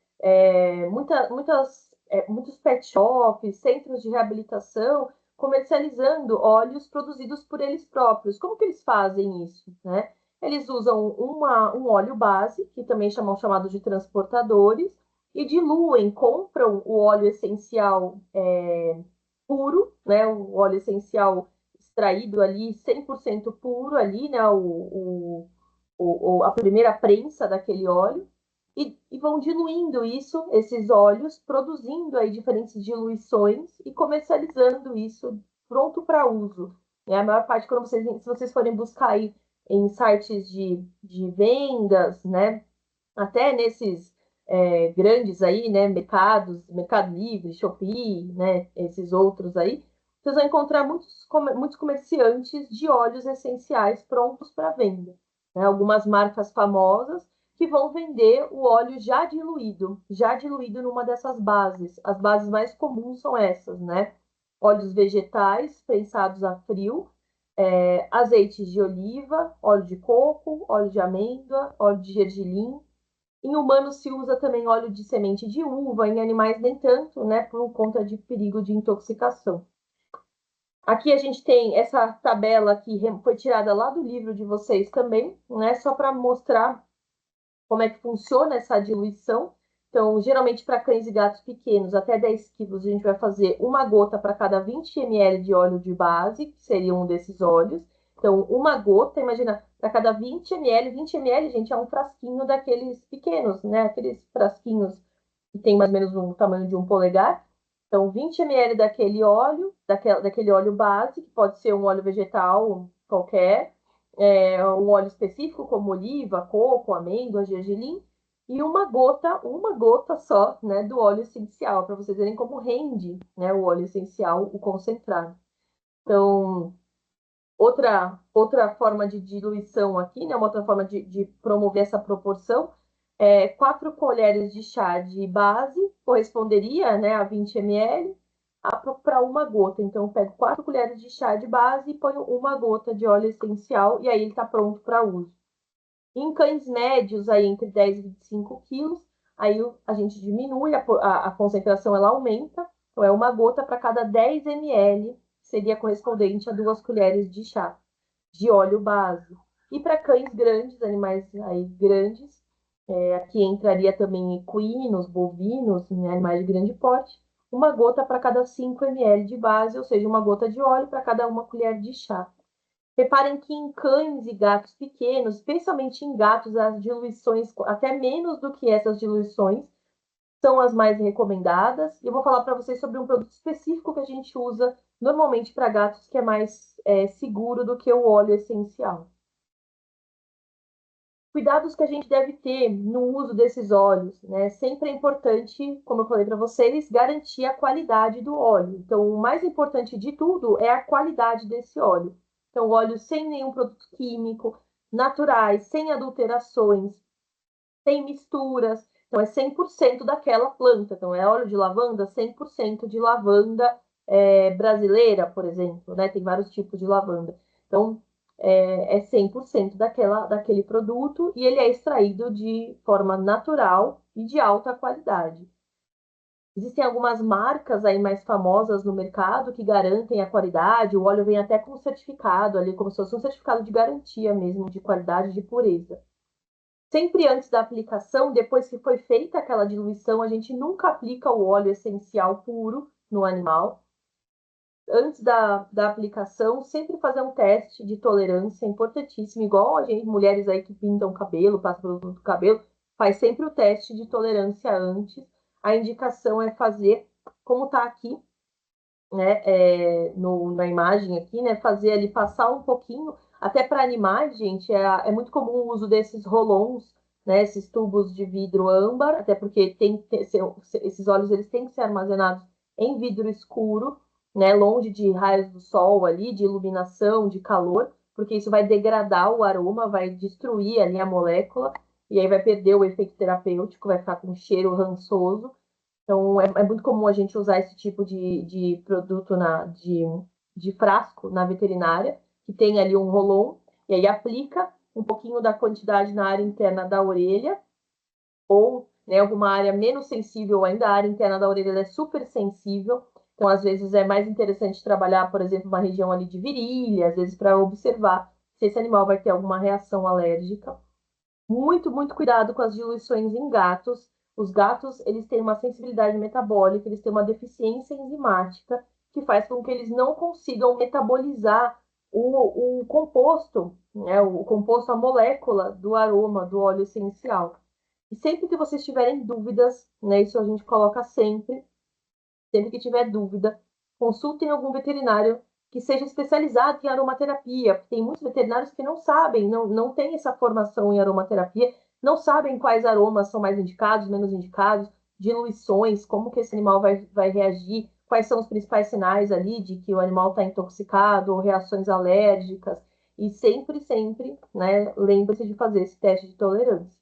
muitos pet shops, centros de reabilitação, comercializando óleos produzidos por eles próprios. Como que eles fazem isso? Né? Eles usam um óleo base, que também chamado de transportadores, e diluem, compram o óleo essencial puro, né, o óleo essencial extraído ali, 100% puro ali, né, a primeira prensa daquele óleo, e vão diluindo isso, esses óleos, produzindo aí diferentes diluições e comercializando isso pronto para uso. A maior parte, se vocês forem buscar aí em sites de vendas, né, até nesses grandes aí, né, Mercado Livre, Shopee, né, esses outros aí, vocês vão encontrar muitos comerciantes de óleos essenciais prontos para venda. Né? Algumas marcas famosas que vão vender o óleo já diluído numa dessas bases. As bases mais comuns são essas, né? Óleos vegetais prensados a frio, azeites de oliva, óleo de coco, óleo de amêndoa, óleo de gergelim. Em humanos se usa também óleo de semente de uva, em animais nem tanto, né, por conta de perigo de intoxicação. Aqui a gente tem essa tabela que foi tirada lá do livro de vocês também, né, só para mostrar como é que funciona essa diluição. Então, geralmente para cães e gatos pequenos, até 10 quilos, a gente vai fazer uma gota para cada 20 ml de óleo de base, que seria um desses óleos. Então, uma gota, imagina, para cada 20 ml, gente, é um frasquinho daqueles pequenos, né? Aqueles frasquinhos que tem mais ou menos o tamanho de um polegar. Então, 20 ml daquele óleo, daquele óleo base, que pode ser um óleo vegetal qualquer, um óleo específico, como oliva, coco, amêndoa, gergelim, e uma gota só, né, do óleo essencial, para vocês verem como rende, né, o óleo essencial, o concentrado. Então, outra forma de diluição aqui, né? Uma outra forma de promover essa proporção é 4 colheres de chá de base, corresponderia, né, a 20 ml, para uma gota. Então, eu pego 4 colheres de chá de base e ponho uma gota de óleo essencial e aí ele está pronto para uso. Em cães médios, aí entre 10 e 25 quilos, aí a gente diminui, a concentração ela aumenta, então é uma gota para cada 10 ml, seria correspondente a 2 colheres de chá de óleo base. E para cães grandes, animais aí grandes, aqui entraria também equinos, bovinos, né, animais de grande porte, uma gota para cada 5 ml de base, ou seja, uma gota de óleo para cada uma colher de chá. Reparem que em cães e gatos pequenos, especialmente em gatos, as diluições, até menos do que essas diluições, são as mais recomendadas. E eu vou falar para vocês sobre um produto específico que a gente usa normalmente para gatos, que é mais seguro do que o óleo essencial. Cuidados que a gente deve ter no uso desses óleos, né? Sempre é importante, como eu falei para vocês, garantir a qualidade do óleo. Então, o mais importante de tudo é a qualidade desse óleo. Então, óleo sem nenhum produto químico, naturais, sem adulterações, sem misturas. Então, é 100% daquela planta. Então, é óleo de lavanda, 100% de lavanda brasileira, por exemplo, né? Tem vários tipos de lavanda. Então, é 100% daquele produto e ele é extraído de forma natural e de alta qualidade. Existem algumas marcas aí mais famosas no mercado que garantem a qualidade, o óleo vem até com certificado ali, como se fosse um certificado de garantia mesmo, de qualidade, de pureza. Sempre antes da aplicação, depois que foi feita aquela diluição, a gente nunca aplica o óleo essencial puro no animal. Antes da aplicação, sempre fazer um teste de tolerância, importantíssimo, igual a gente, mulheres aí que pintam o cabelo, passam produto do cabelo, faz sempre o teste de tolerância antes. A indicação é fazer, como está aqui, né, na imagem aqui, né, fazer ali passar um pouquinho, até para animais, gente, é muito comum o uso desses rolons, né, esses tubos de vidro âmbar, até porque esses óleos eles têm que ser armazenados em vidro escuro, né, longe de raios do sol ali, de iluminação, de calor, porque isso vai degradar o aroma, vai destruir ali a molécula, e aí vai perder o efeito terapêutico, vai ficar com um cheiro rançoso. Então, é muito comum a gente usar esse tipo de produto de frasco na veterinária, que tem ali um rolon, e aí aplica um pouquinho da quantidade na área interna da orelha, ou né, alguma área menos sensível ainda, a área interna da orelha é super sensível, então às vezes é mais interessante trabalhar, por exemplo, uma região ali de virilha, às vezes para observar se esse animal vai ter alguma reação alérgica. Muito, muito cuidado com as diluições em gatos. Os gatos, eles têm uma sensibilidade metabólica, eles têm uma deficiência enzimática que faz com que eles não consigam metabolizar o composto, né, o composto, a molécula do aroma do óleo essencial. E sempre que vocês tiverem dúvidas, né, isso a gente coloca sempre que tiver dúvida, consultem algum veterinário que seja especializado em aromaterapia, porque tem muitos veterinários que não sabem, não têm essa formação em aromaterapia, não sabem quais aromas são mais indicados, menos indicados, diluições, como que esse animal vai reagir, quais são os principais sinais ali de que o animal está intoxicado ou reações alérgicas. E sempre, né, lembre-se de fazer esse teste de tolerância.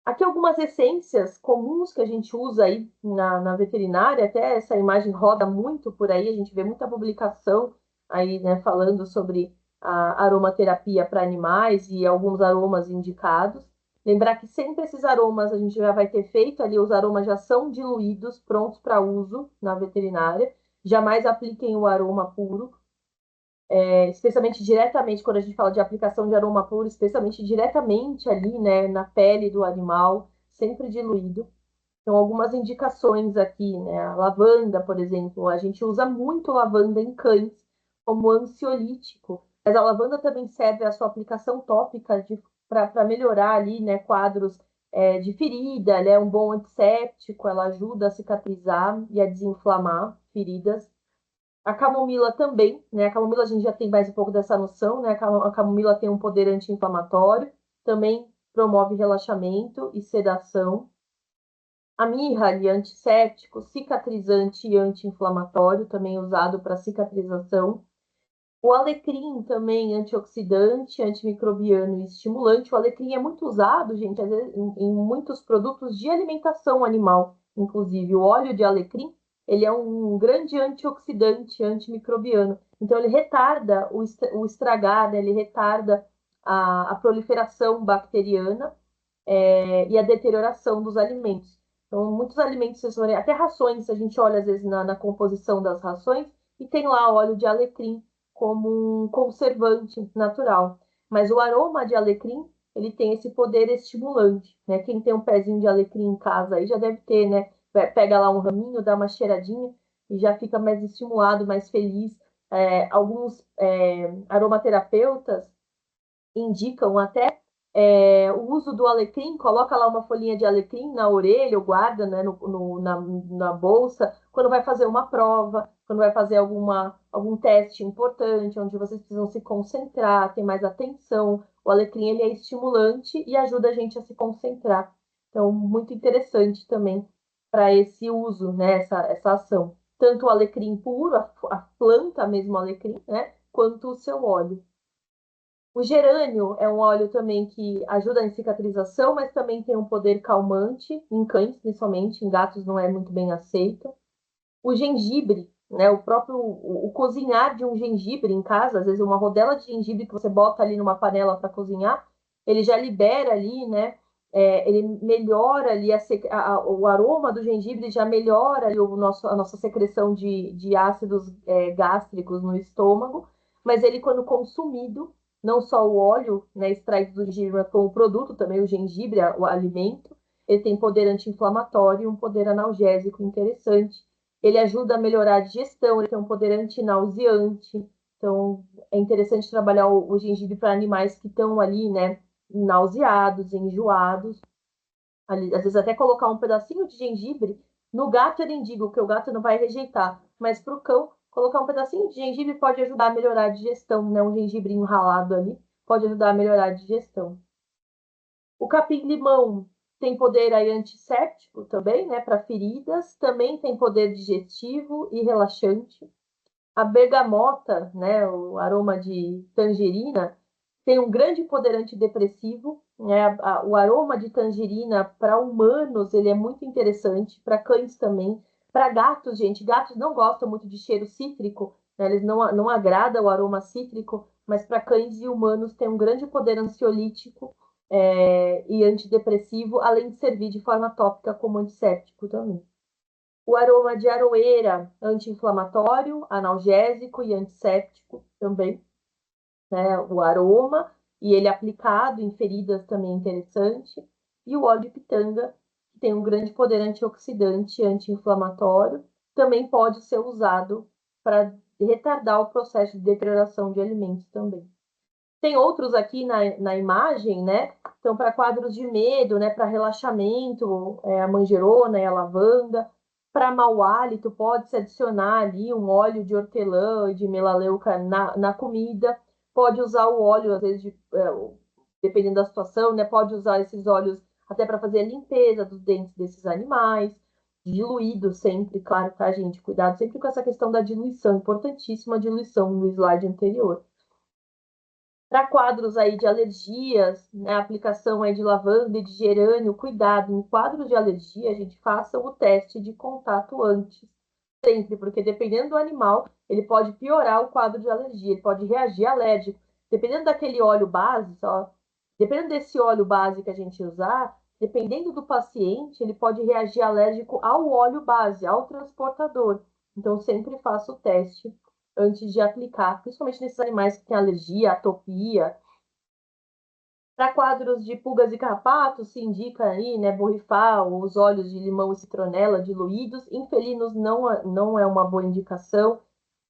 Aqui algumas essências comuns que a gente usa aí na veterinária, até essa imagem roda muito por aí, a gente vê muita publicação aí, né, falando sobre a aromaterapia para animais e alguns aromas indicados. Lembrar que sempre esses aromas a gente já vai ter feito ali, os aromas já são diluídos, prontos para uso na veterinária. Jamais apliquem o aroma puro, especialmente diretamente, quando a gente fala de aplicação de aroma puro, especialmente diretamente ali, né, na pele do animal, sempre diluído. Então, algumas indicações aqui, né, a lavanda, por exemplo, a gente usa muito lavanda em cães como ansiolítico, mas a lavanda também serve a sua aplicação tópica para melhorar ali, né, quadros de ferida, ela é um bom antisséptico, ela ajuda a cicatrizar e a desinflamar feridas. A camomila também, né? A camomila a gente já tem mais um pouco dessa noção, né? A camomila tem um poder anti-inflamatório, também promove relaxamento e sedação. A mirra, ali, antisséptico, cicatrizante e anti-inflamatório, também usado para cicatrização. O alecrim também antioxidante, antimicrobiano e estimulante. O alecrim é muito usado, gente, às vezes, em muitos produtos de alimentação animal, inclusive. O óleo de alecrim, ele é um grande antioxidante, antimicrobiano. Então, ele retarda o estragar, né? Ele retarda a proliferação bacteriana e a deterioração dos alimentos. Então, muitos alimentos, até rações, a gente olha às vezes na composição das rações e tem lá óleo de alecrim como um conservante natural. Mas o aroma de alecrim, ele tem esse poder estimulante, né? Quem tem um pezinho de alecrim em casa aí já deve ter, né? Pega lá um raminho, dá uma cheiradinha e já fica mais estimulado, mais feliz. Alguns aromaterapeutas indicam até o uso do alecrim, coloca lá uma folhinha de alecrim na orelha, ou guarda, né, na bolsa, quando vai fazer uma prova, quando vai fazer algum teste importante, onde vocês precisam se concentrar, ter mais atenção. O alecrim ele é estimulante e ajuda a gente a se concentrar. Então, muito interessante também para esse uso, né, essa ação. Tanto o alecrim puro, a planta mesmo alecrim, né, quanto o seu óleo. O gerânio é um óleo também que ajuda em cicatrização, mas também tem um poder calmante, em cães principalmente, em gatos não é muito bem aceito. O gengibre, né, o cozinhar de um gengibre em casa, às vezes uma rodela de gengibre que você bota ali numa panela para cozinhar, ele já libera ali, né, ele melhora ali o aroma do gengibre, já melhora ali a nossa secreção de ácidos gástricos no estômago, mas ele quando consumido, não só o óleo, né, extraído do gengibre, mas como o produto também, o gengibre, o alimento, ele tem poder anti-inflamatório e um poder analgésico interessante. Ele ajuda a melhorar a digestão, ele tem um poder antinauseante. Então, é interessante trabalhar o gengibre para animais que estão ali, né, nauseados, enjoados. Ali, às vezes até colocar um pedacinho de gengibre no gato eu nem digo, que o gato não vai rejeitar, mas para o cão, colocar um pedacinho de gengibre pode ajudar a melhorar a digestão, né? Um gengibrinho ralado ali pode ajudar a melhorar a digestão. O capim-limão tem poder aí antisséptico também, né, para feridas, também tem poder digestivo e relaxante. A bergamota, né, o aroma de tangerina, tem um grande poder antidepressivo, né? O aroma de tangerina para humanos, ele é muito interessante, para cães também, para gatos, gente, gatos não gostam muito de cheiro cítrico, né? Eles não agrada o aroma cítrico, mas para cães e humanos tem um grande poder ansiolítico e antidepressivo, além de servir de forma tópica como antisséptico também. O aroma de aroeira, anti-inflamatório, analgésico e antisséptico também, né? O aroma, e ele aplicado em feridas também é interessante. E o óleo de pitanga, que tem um grande poder antioxidante e anti-inflamatório, também pode ser usado para retardar o processo de deterioração de alimentos também. Tem outros aqui na imagem, né? Então, para quadros de medo, né? Para relaxamento, a manjerona e a lavanda. Para mau hálito, pode-se adicionar ali um óleo de hortelã e de melaleuca na comida. Pode usar o óleo, às vezes, dependendo da situação, né? Pode usar esses óleos até para fazer a limpeza dos dentes desses animais. Diluído sempre, claro, tá, gente? Cuidado sempre com essa questão da diluição. Importantíssima a diluição no slide anterior. Para quadros aí de alergias, né, aplicação aí de lavanda e de gerânio, cuidado, em quadros de alergia, a gente faça o teste de contato antes, sempre, porque dependendo do animal, ele pode piorar o quadro de alergia, ele pode reagir alérgico. Dependendo daquele óleo base, dependendo desse óleo base que a gente usar, dependendo do paciente, ele pode reagir alérgico ao óleo base, ao transportador. Então, sempre faça o teste antes de aplicar, principalmente nesses animais que têm alergia, atopia. Para quadros de pulgas e carrapatos, se indica aí, né, borrifar os óleos de limão e citronela diluídos. Em felinos não é uma boa indicação.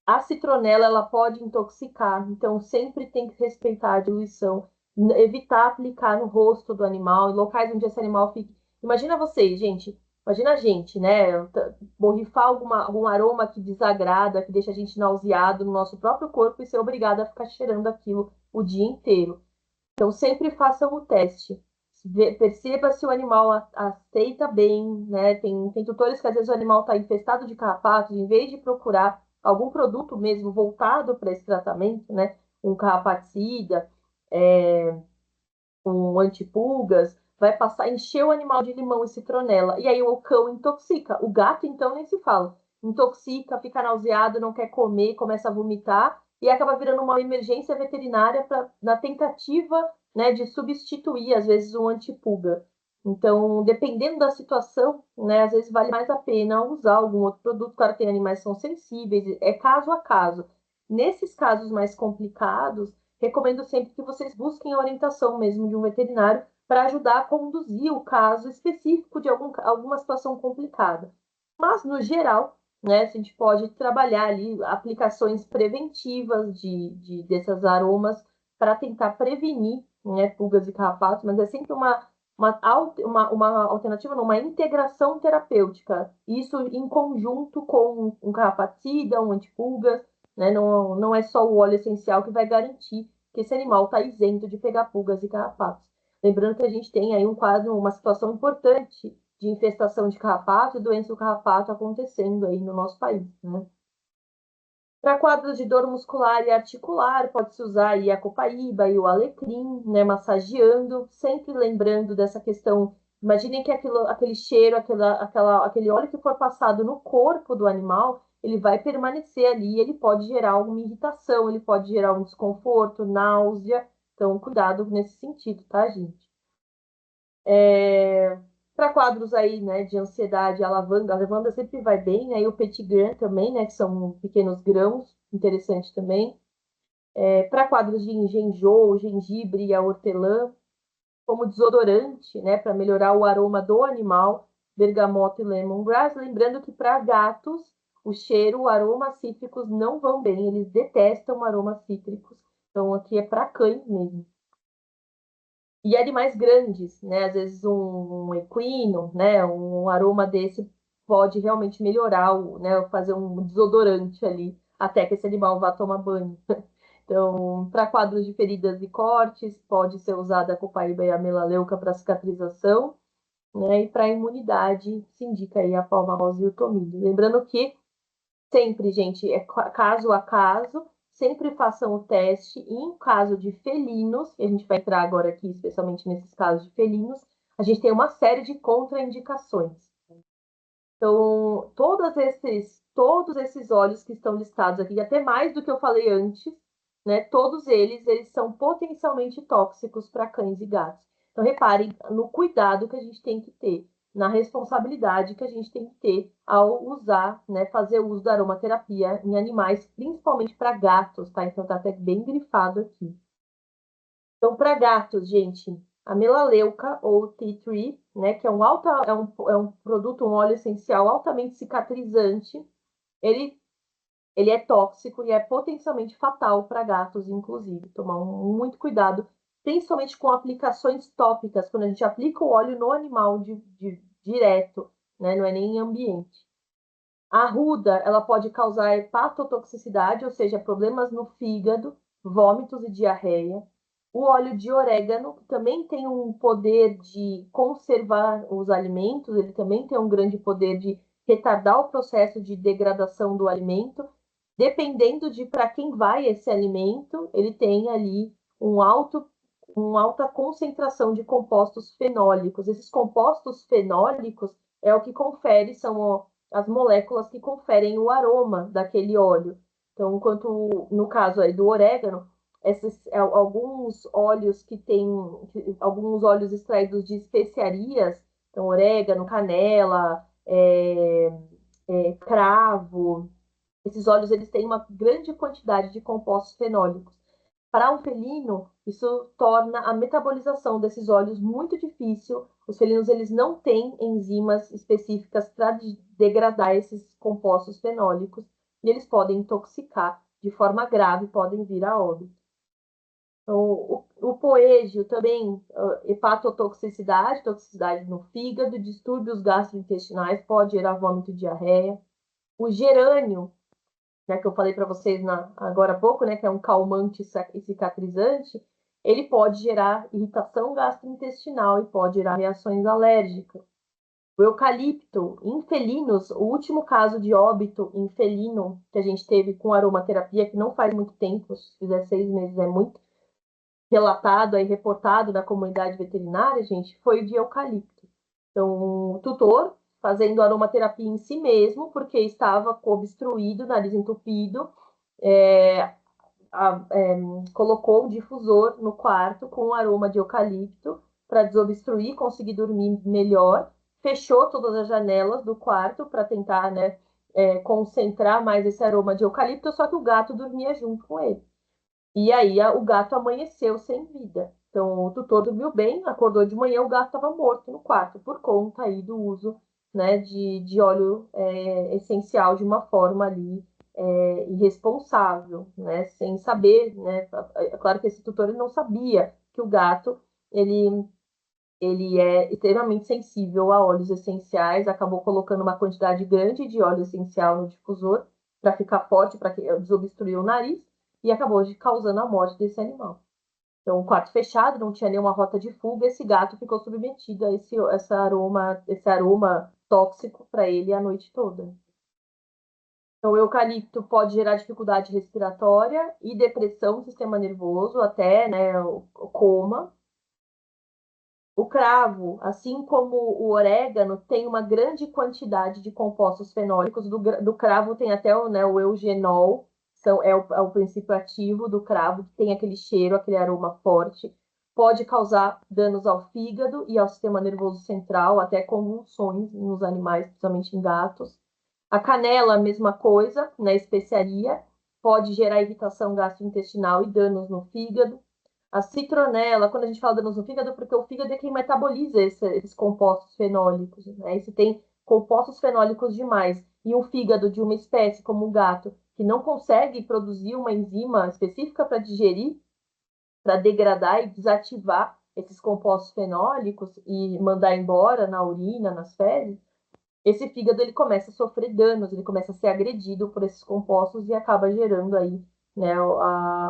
A citronela ela pode intoxicar, então sempre tem que respeitar a diluição, evitar aplicar no rosto do animal, em locais onde esse animal fique. Imagina vocês, gente, imagina a gente, né? Borrifar algum aroma que desagrada, que deixa a gente nauseado no nosso próprio corpo e ser obrigado a ficar cheirando aquilo o dia inteiro. Então sempre façam o teste. perceba se o animal aceita bem, né? Tem tutores que às vezes o animal está infestado de carrapatos, em vez de procurar algum produto mesmo voltado para esse tratamento, né? Um carrapaticida, um antipulgas, vai passar, encher o animal de limão e citronela. E aí o cão intoxica. O gato, então, nem se fala. Intoxica, fica nauseado, não quer comer, começa a vomitar e acaba virando uma emergência veterinária na tentativa, né, de substituir, às vezes, um antipulga. Então, dependendo da situação, né, às vezes vale mais a pena usar algum outro produto. Claro, tem animais que são sensíveis, é caso a caso. Nesses casos mais complicados, recomendo sempre que vocês busquem a orientação mesmo de um veterinário para ajudar a conduzir o caso específico de alguma situação complicada. Mas, no geral, né, a gente pode trabalhar ali aplicações preventivas dessas aromas para tentar prevenir, né, pulgas e carrapatos, mas é sempre uma alternativa, não, uma integração terapêutica. Isso em conjunto com um carrapaticida, um antipulgas, né? Não é só o óleo essencial que vai garantir que esse animal está isento de pegar pulgas e carrapatos. Lembrando que a gente tem aí um quadro, uma situação importante de infestação de carrapato e doença do carrapato acontecendo aí no nosso país, né? Para quadros de dor muscular e articular, pode-se usar aí a copaíba e o alecrim, né, massageando, sempre lembrando dessa questão. Imaginem que aquele cheiro, aquele óleo que for passado no corpo do animal, ele vai permanecer ali, ele pode gerar alguma irritação, ele pode gerar um desconforto, náusea. Então, cuidado nesse sentido, tá, gente? Para quadros aí, né, de ansiedade, a lavanda sempre vai bem, né? E o petit grain também, né, que são pequenos grãos, interessante também. Para quadros de engenjou, gengibre e a hortelã, como desodorante, né, para melhorar o aroma do animal, bergamota e lemongrass. Lembrando que para gatos, o cheiro, o aroma cítricos não vão bem, eles detestam aromas cítricos. Então, aqui é para cães mesmo. E animais grandes, né? Às vezes um equino, né? Um aroma desse pode realmente melhorar, né? Fazer um desodorante ali, até que esse animal vá tomar banho. Então, para quadros de feridas e cortes, pode ser usada a copaíba e a melaleuca para cicatrização, né? E para imunidade, se indica aí a palmarosa e o tomilho. Lembrando que sempre, gente, é caso a caso, sempre façam o teste. E em caso de felinos, e a gente vai entrar agora aqui, especialmente nesses casos de felinos, a gente tem uma série de contraindicações. Então, todos esses óleos que estão listados aqui, até mais do que eu falei antes, né? Todos eles são potencialmente tóxicos para cães e gatos. Então, reparem no cuidado que a gente tem que ter, na responsabilidade que a gente tem que ter ao usar, né? Fazer uso da aromaterapia em animais, principalmente para gatos, tá? Então, tá até bem grifado aqui. Então, para gatos, gente, a melaleuca ou tea tree, né, que é um produto, um óleo essencial altamente cicatrizante, ele, ele é tóxico e é potencialmente fatal para gatos, inclusive. Tomar muito cuidado, principalmente com aplicações tópicas, quando a gente aplica o óleo no animal direto, né, não é nem em ambiente. A ruda, ela pode causar hepatotoxicidade, ou seja, problemas no fígado, vômitos e diarreia. O óleo de orégano, que também tem um poder de conservar os alimentos, ele também tem um grande poder de retardar o processo de degradação do alimento. Dependendo de para quem vai esse alimento, ele tem ali uma alta concentração de compostos fenólicos. Esses compostos fenólicos é o que confere, são as moléculas que conferem o aroma daquele óleo. Então, enquanto no caso aí do orégano, alguns óleos alguns óleos extraídos de especiarias, então orégano, canela, cravo, esses óleos eles têm uma grande quantidade de compostos fenólicos. Para um felino, isso torna a metabolização desses óleos muito difícil. Os felinos eles não têm enzimas específicas para degradar esses compostos fenólicos e eles podem intoxicar de forma grave, podem vir a óbito. Então, o poégio também, hepatotoxicidade, toxicidade no fígado, distúrbios gastrointestinais, pode gerar vômito e diarreia. O gerânio, né, que eu falei para vocês agora há pouco, né, que é um calmante e cicatrizante, ele pode gerar irritação gastrointestinal e pode gerar reações alérgicas. O eucalipto, em felinos, o último caso de óbito em felino que a gente teve com aromaterapia, que não faz muito tempo, se fizer 6 meses é muito, relatado e reportado na comunidade veterinária, gente, foi de eucalipto. Então, o tutor fazendo aromaterapia em si mesmo, porque estava obstruído, nariz entupido, colocou o difusor no quarto com aroma de eucalipto para desobstruir, conseguir dormir melhor, fechou todas as janelas do quarto para tentar, né, concentrar mais esse aroma de eucalipto, só que o gato dormia junto com ele. E aí o gato amanheceu sem vida. Então o tutor dormiu bem, acordou de manhã, o gato estava morto no quarto, por conta aí do uso, né, de óleo essencial de uma forma ali irresponsável, né, sem saber, né, é claro que esse tutor ele não sabia que o gato ele é extremamente sensível a óleos essenciais, acabou colocando uma quantidade grande de óleo essencial no difusor para ficar forte, para desobstruir o nariz, e acabou causando a morte desse animal. Então, o quarto fechado, não tinha nenhuma rota de fuga, esse gato ficou submetido a esse aroma tóxico para ele a noite toda. Então, o eucalipto pode gerar dificuldade respiratória e depressão do sistema nervoso, até, né, o coma. O cravo, assim como o orégano, tem uma grande quantidade de compostos fenólicos. Do cravo tem até o eugenol, é o princípio ativo do cravo, que tem aquele cheiro, aquele aroma forte. Pode causar danos ao fígado e ao sistema nervoso central, até convulsões nos animais, principalmente em gatos. A canela, a mesma coisa, na especiaria, pode gerar irritação gastrointestinal e danos no fígado. A citronela, quando a gente fala danos no fígado, porque o fígado é quem metaboliza esses compostos fenólicos, né? E se tem compostos fenólicos demais e um fígado de uma espécie, como o gato, que não consegue produzir uma enzima específica para digerir, para degradar e desativar esses compostos fenólicos e mandar embora na urina, nas fezes, esse fígado ele começa a sofrer danos, ele começa a ser agredido por esses compostos e acaba gerando aí, né,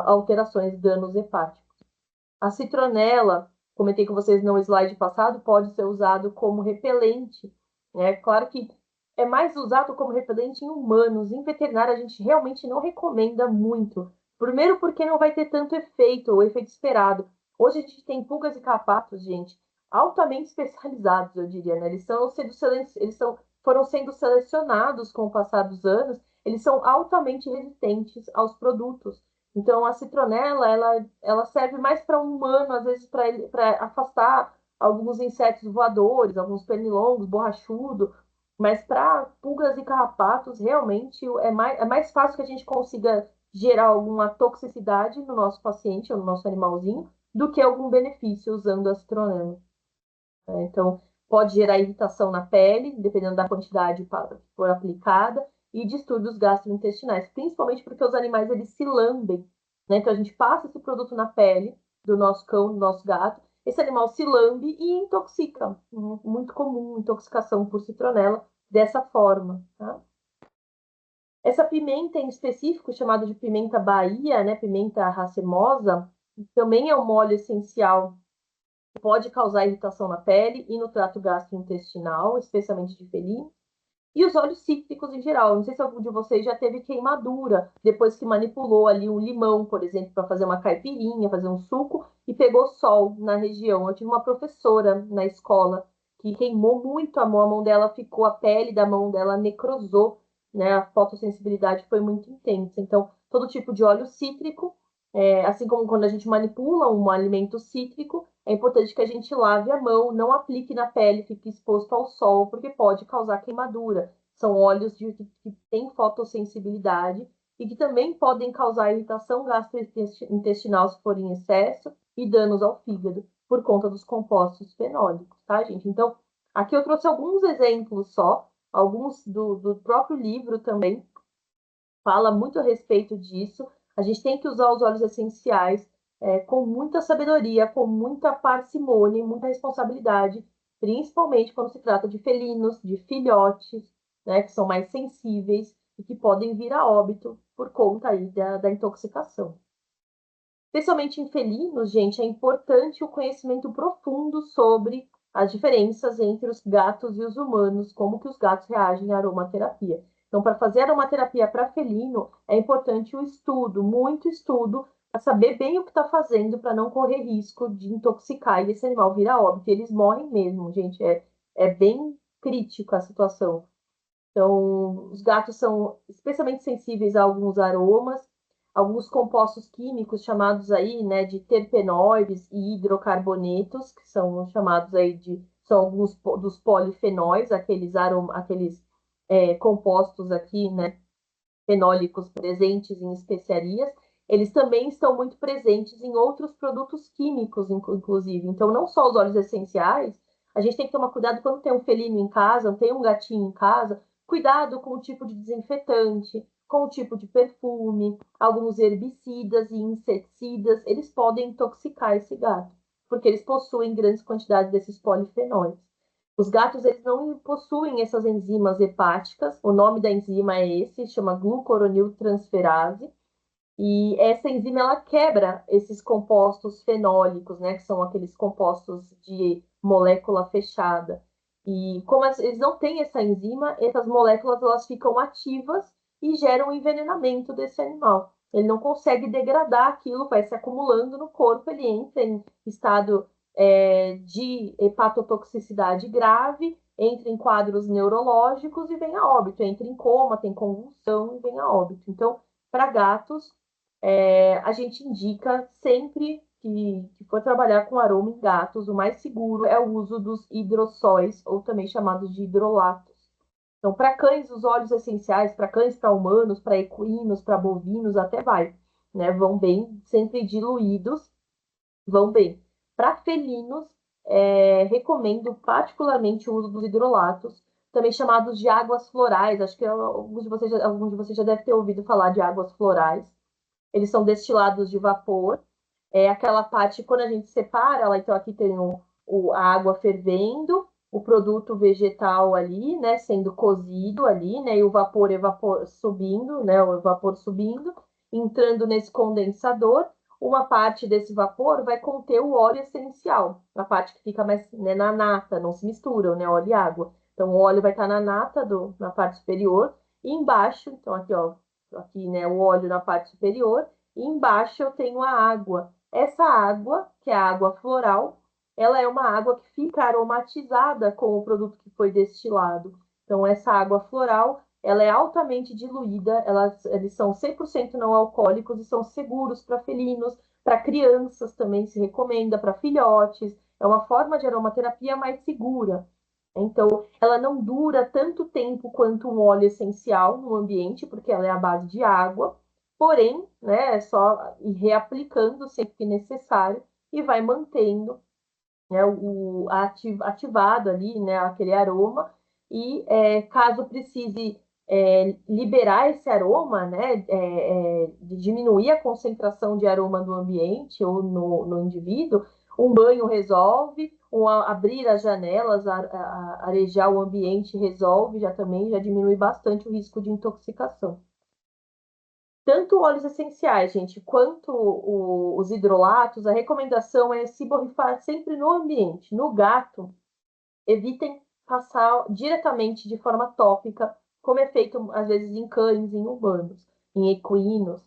alterações, danos hepáticos. A citronela, comentei com vocês no slide passado, pode ser usado como repelente, né? Claro que é mais usado como repelente em humanos. Em veterinária, a gente realmente não recomenda muito. Primeiro, porque não vai ter tanto efeito, o efeito esperado. Hoje a gente tem pulgas e carrapatos, gente, altamente especializados, eu diria, né? Foram sendo selecionados com o passar dos anos, eles são altamente resistentes aos produtos. Então, a citronela, ela serve mais para um humano, às vezes, para afastar alguns insetos voadores, alguns pernilongos, borrachudo, mas para pulgas e carrapatos, realmente é mais fácil que a gente consiga gerar alguma toxicidade no nosso paciente ou no nosso animalzinho do que algum benefício usando a citronela. Então, pode gerar irritação na pele, dependendo da quantidade que for aplicada, e distúrbios gastrointestinais, principalmente porque os animais eles se lambem, né? Então, a gente passa esse produto na pele do nosso cão, do nosso gato, esse animal se lambe e intoxica. Muito comum intoxicação por citronela dessa forma, tá? Essa pimenta em específico, chamada de pimenta Bahia, né? Pimenta racemosa, também é um óleo essencial, pode causar irritação na pele e no trato gastrointestinal, especialmente de felino. E os óleos cítricos em geral. Não sei se algum de vocês já teve queimadura depois que manipulou ali um limão, por exemplo, para fazer uma caipirinha, fazer um suco e pegou sol na região. Eu tive uma professora na escola que queimou muito a mão dela ficou, a pele da mão dela necrosou, né? A fotossensibilidade foi muito intensa. Então, todo tipo de óleo cítrico, assim como quando a gente manipula um alimento cítrico, é importante que a gente lave a mão, não aplique na pele, fique exposto ao sol, porque pode causar queimadura. São óleos que têm fotossensibilidade e que também podem causar irritação gastrointestinal se for em excesso e danos ao fígado por conta dos compostos fenólicos, tá, gente? Então, aqui eu trouxe alguns exemplos só, alguns do próprio livro também, fala muito a respeito disso. A gente tem que usar os óleos essenciais com muita sabedoria, com muita parcimônia e muita responsabilidade, principalmente quando se trata de felinos, de filhotes, né, que são mais sensíveis e que podem vir a óbito por conta aí da intoxicação. Especialmente em felinos, gente, é importante o conhecimento profundo sobre as diferenças entre os gatos e os humanos, como que os gatos reagem à aromaterapia. Então, para fazer aromaterapia para felino, é importante o estudo, muito estudo, para saber bem o que está fazendo, para não correr risco de intoxicar e esse animal virar óbito. Eles morrem mesmo, gente, é bem crítica a situação. Então, os gatos são especialmente sensíveis a alguns aromas, alguns compostos químicos chamados aí, né, de terpenoides e hidrocarbonetos, que são chamados aí de, são alguns dos polifenóis, aqueles compostos aqui, né, fenólicos presentes em especiarias, eles também estão muito presentes em outros produtos químicos, inclusive. Então, não só os óleos essenciais, a gente tem que tomar cuidado quando tem um felino em casa, tem um gatinho em casa, cuidado com o tipo de desinfetante, com o tipo de perfume, alguns herbicidas e inseticidas, eles podem intoxicar esse gato, porque eles possuem grandes quantidades desses polifenóis. Os gatos eles não possuem essas enzimas hepáticas. O nome da enzima é esse, chama glucoroniltransferase. E essa enzima ela quebra esses compostos fenólicos, né, que são aqueles compostos de molécula fechada. E como eles não têm essa enzima, essas moléculas elas ficam ativas e geram envenenamento desse animal. Ele não consegue degradar aquilo, vai se acumulando no corpo, ele entra em estado de hepatotoxicidade grave, entra em quadros neurológicos e vem a óbito, entra em coma, tem convulsão e vem a óbito. Então, para gatos, a gente indica sempre que for trabalhar com aroma em gatos, o mais seguro é o uso dos hidrossóis, ou também chamados de hidrolatos. Então, para cães, os óleos essenciais, para cães, para humanos, para equinos, para bovinos, até vai, né? Vão bem, sempre diluídos, vão bem. Para felinos, recomendo particularmente o uso dos hidrolatos, também chamados de águas florais. Acho que alguns de vocês já devem ter ouvido falar de águas florais. Eles são destilados de vapor. É aquela parte, quando a gente separa, ela, então aqui tem a água fervendo, o produto vegetal ali, né, sendo cozido ali, né, e o vapor subindo, né, o vapor subindo, entrando nesse condensador. Uma parte desse vapor vai conter o óleo essencial, a parte que fica mais, né, na nata, não se misturam, né, óleo e água. Então, o óleo vai estar na nata, na parte superior, e embaixo, então aqui, ó, aqui, né, o óleo na parte superior, e embaixo eu tenho a água. Essa água, que é a água floral, ela é uma água que fica aromatizada com o produto que foi destilado. Então, essa água floral, ela é altamente diluída, eles são 100% não alcoólicos e são seguros para felinos, para crianças também se recomenda, para filhotes. É uma forma de aromaterapia mais segura. Então, ela não dura tanto tempo quanto um óleo essencial no ambiente, porque ela é à base de água, porém, né, é só ir reaplicando sempre que necessário e vai mantendo, né, ativado ali, né, aquele aroma, e caso precise liberar esse aroma, né, de diminuir a concentração de aroma no ambiente ou no indivíduo, um banho resolve, abrir as janelas, arejar o ambiente resolve, já diminui bastante o risco de intoxicação. Tanto óleos essenciais, gente, quanto os hidrolatos, a recomendação é se borrifar sempre no ambiente. No gato, evitem passar diretamente de forma tópica, como é feito às vezes em cães, em humanos, em equinos,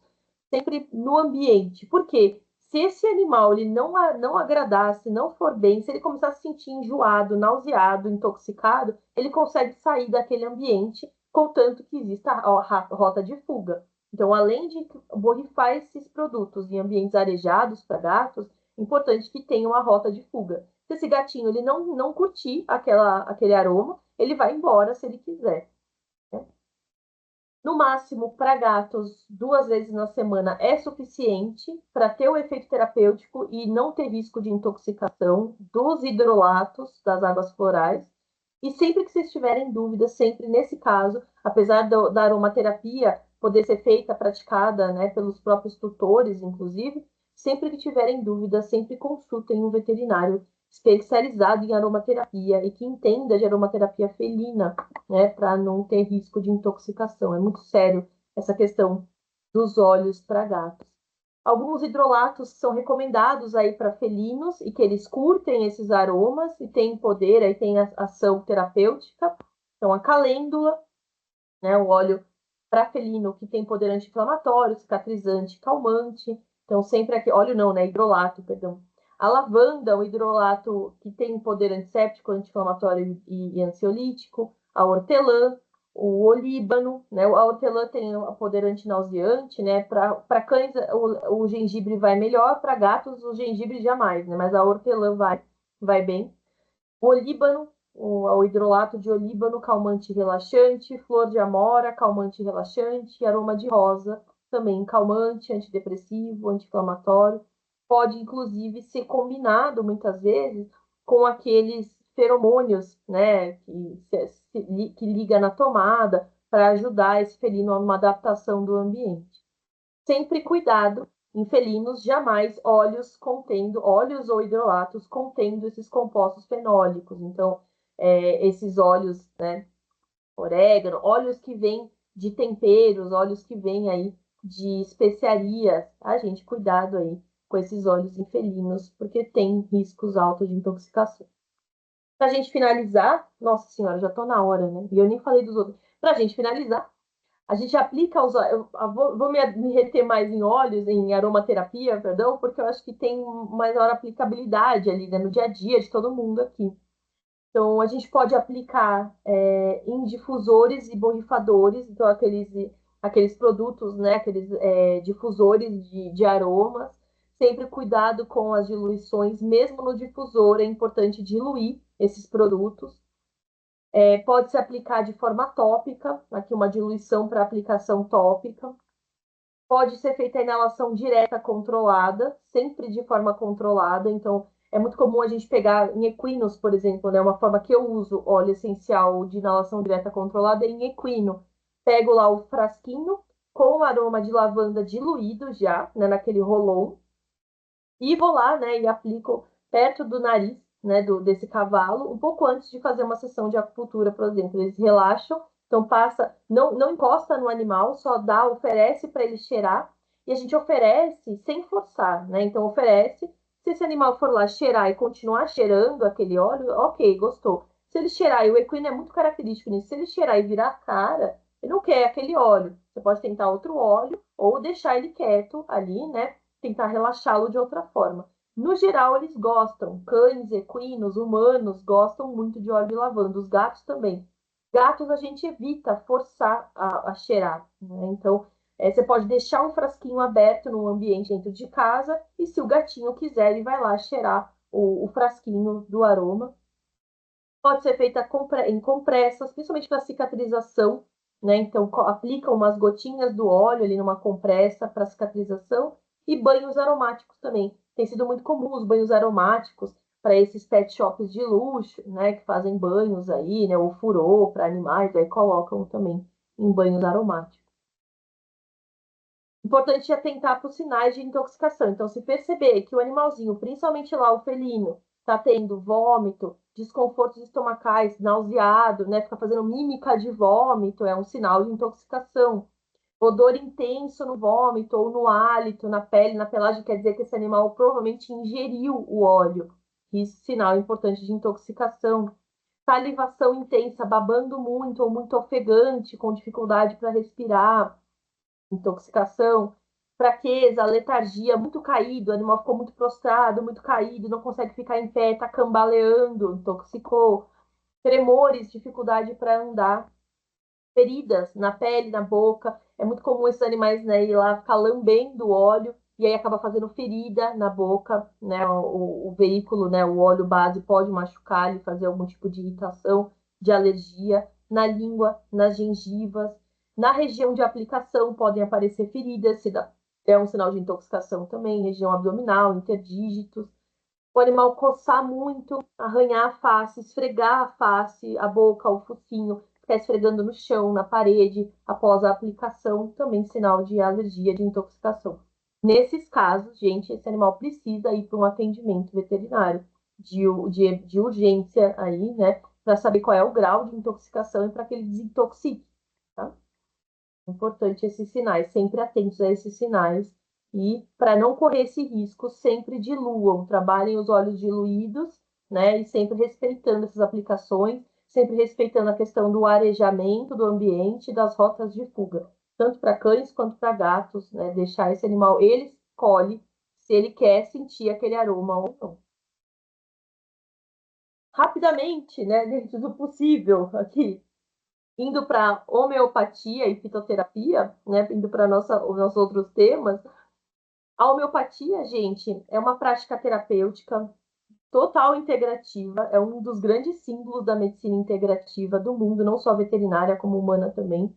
sempre no ambiente. Por quê? Se esse animal ele não agradar, se não for bem, se ele começar a se sentir enjoado, nauseado, intoxicado, ele consegue sair daquele ambiente, contanto que exista a rota de fuga. Então, além de borrifar esses produtos em ambientes arejados para gatos, é importante que tenha uma rota de fuga. Se esse gatinho ele não curtir aquele aroma, ele vai embora se ele quiser. Né? No máximo, para gatos, 2 vezes na semana é suficiente para ter o efeito terapêutico e não ter risco de intoxicação dos hidrolatos das águas florais. E sempre que vocês tiverem dúvida, sempre nesse caso, apesar da aromaterapia poder ser feita, praticada, né, pelos próprios tutores, inclusive, sempre que tiverem dúvida, sempre consultem um veterinário especializado em aromaterapia e que entenda de aromaterapia felina, né, para não ter risco de intoxicação. É muito sério essa questão dos óleos para gatos. Alguns hidrolatos são recomendados aí para felinos e que eles curtem esses aromas e têm poder, aí tem ação terapêutica. Então, a calêndula, né, o óleo para felino que tem poder anti-inflamatório, cicatrizante, calmante. Então, sempre aqui, óleo não, né, hidrolato, perdão. A lavanda, o hidrolato que tem poder antisséptico, anti-inflamatório e ansiolítico. A hortelã, o olíbano, né? A hortelã tem o poder antinauseante, né? Para cães o gengibre vai melhor, para gatos o gengibre jamais, né? Mas a hortelã vai bem. O olíbano, o hidrolato de olíbano, calmante e relaxante, flor de amora, calmante e relaxante, aroma de rosa, também calmante, antidepressivo, anti-inflamatório. Pode, inclusive, ser combinado, muitas vezes, com aqueles feromônios, né, que liga na tomada, para ajudar esse felino a uma adaptação do ambiente. Sempre cuidado em felinos, jamais óleos ou hidrolatos contendo esses compostos fenólicos. Então, esses óleos, né, orégano, óleos que vêm de temperos, óleos que vêm aí de especiarias. A gente, cuidado aí com esses óleos em felinos, porque tem riscos altos de intoxicação. Para a gente finalizar, nossa senhora, já estou na hora, né? E eu nem falei dos outros. Para a gente finalizar, a gente aplica os. Vou me reter mais em óleos, em aromaterapia, perdão, porque eu acho que tem maior aplicabilidade ali, né, no dia a dia de todo mundo aqui. Então, a gente pode aplicar em difusores e borrifadores, então aqueles produtos, né, aqueles difusores de aromas. Sempre cuidado com as diluições, mesmo no difusor é importante diluir esses produtos. Pode se aplicar de forma tópica, aqui uma diluição para aplicação tópica. Pode ser feita a inalação direta controlada, sempre de forma controlada. Então, é muito comum a gente pegar em equinos, por exemplo, né? Uma forma que eu uso óleo essencial de inalação direta controlada é em equino. Pego lá o frasquinho com o aroma de lavanda diluído já, né? Naquele rolon. E vou lá, né? E aplico perto do nariz, né? Desse cavalo, um pouco antes de fazer uma sessão de acupuntura, por exemplo. Eles relaxam, então passa, não encosta no animal, só oferece para ele cheirar. E a gente oferece sem forçar, né? Então oferece. Se esse animal for lá cheirar e continuar cheirando aquele óleo, ok, gostou. Se ele cheirar, e o equino é muito característico nisso, se ele cheirar e virar a cara, ele não quer aquele óleo. Você pode tentar outro óleo ou deixar ele quieto ali, né? Tentar relaxá-lo de outra forma. No geral, eles gostam. Cães, equinos, humanos gostam muito de óleo de lavanda. Os gatos também. Gatos a gente evita forçar a cheirar, né? Então, você pode deixar um frasquinho aberto no ambiente dentro de casa e se o gatinho quiser, ele vai lá cheirar o frasquinho do aroma. Pode ser feita em compressas, principalmente para cicatrização, né? Então, aplica umas gotinhas do óleo ali numa compressa para cicatrização e banhos aromáticos também. Tem sido muito comum os banhos aromáticos para esses pet shops de luxo, né? Que fazem banhos aí, né? O furô para animais, aí colocam também em banhos aromáticos. Importante é atentar para os sinais de intoxicação. Então, se perceber que o animalzinho, principalmente lá o felino, está tendo vômito, desconfortos estomacais, nauseado, né? Fica fazendo mímica de vômito, é um sinal de intoxicação. Odor intenso no vômito ou no hálito, na pele, na pelagem, quer dizer que esse animal provavelmente ingeriu o óleo. Isso, sinal importante de intoxicação. Salivação intensa, babando muito ou muito ofegante, com dificuldade para respirar, intoxicação. Fraqueza, letargia, muito caído, o animal ficou muito prostrado, muito caído, não consegue ficar em pé, está cambaleando, intoxicou. Tremores, dificuldade para andar. Feridas na pele, na boca. É muito comum esses animais, né, ir lá ficar lambendo o óleo e aí acaba fazendo ferida na boca, né? O veículo, né, o óleo base pode machucar e fazer algum tipo de irritação, de alergia. Na língua, nas gengivas, na região de aplicação podem aparecer feridas, se dá, é um sinal de intoxicação também, região abdominal, interdígitos. O animal coçar muito, arranhar a face, esfregar a face, a boca, o focinho, ficar esfregando no chão, na parede, após a aplicação, também sinal de alergia, de intoxicação. Nesses casos, gente, esse animal precisa ir para um atendimento veterinário de urgência aí, né, para saber qual é o grau de intoxicação e para que ele desintoxique, tá? Importante esses sinais, sempre atentos a esses sinais E para não correr esse risco, sempre diluam, trabalhem os óleos diluídos, né? E sempre respeitando essas aplicações, sempre respeitando a questão do arejamento do ambiente e das rotas de fuga, tanto para cães quanto para gatos, né? Deixar esse animal, ele escolhe se ele quer sentir aquele aroma ou não. Rapidamente, né, dentro do possível, aqui, indo para homeopatia e fitoterapia, né, indo para os nossos outros temas, a homeopatia, gente, é uma prática terapêutica total integrativa, é um dos grandes símbolos da medicina integrativa do mundo, não só veterinária, como humana também,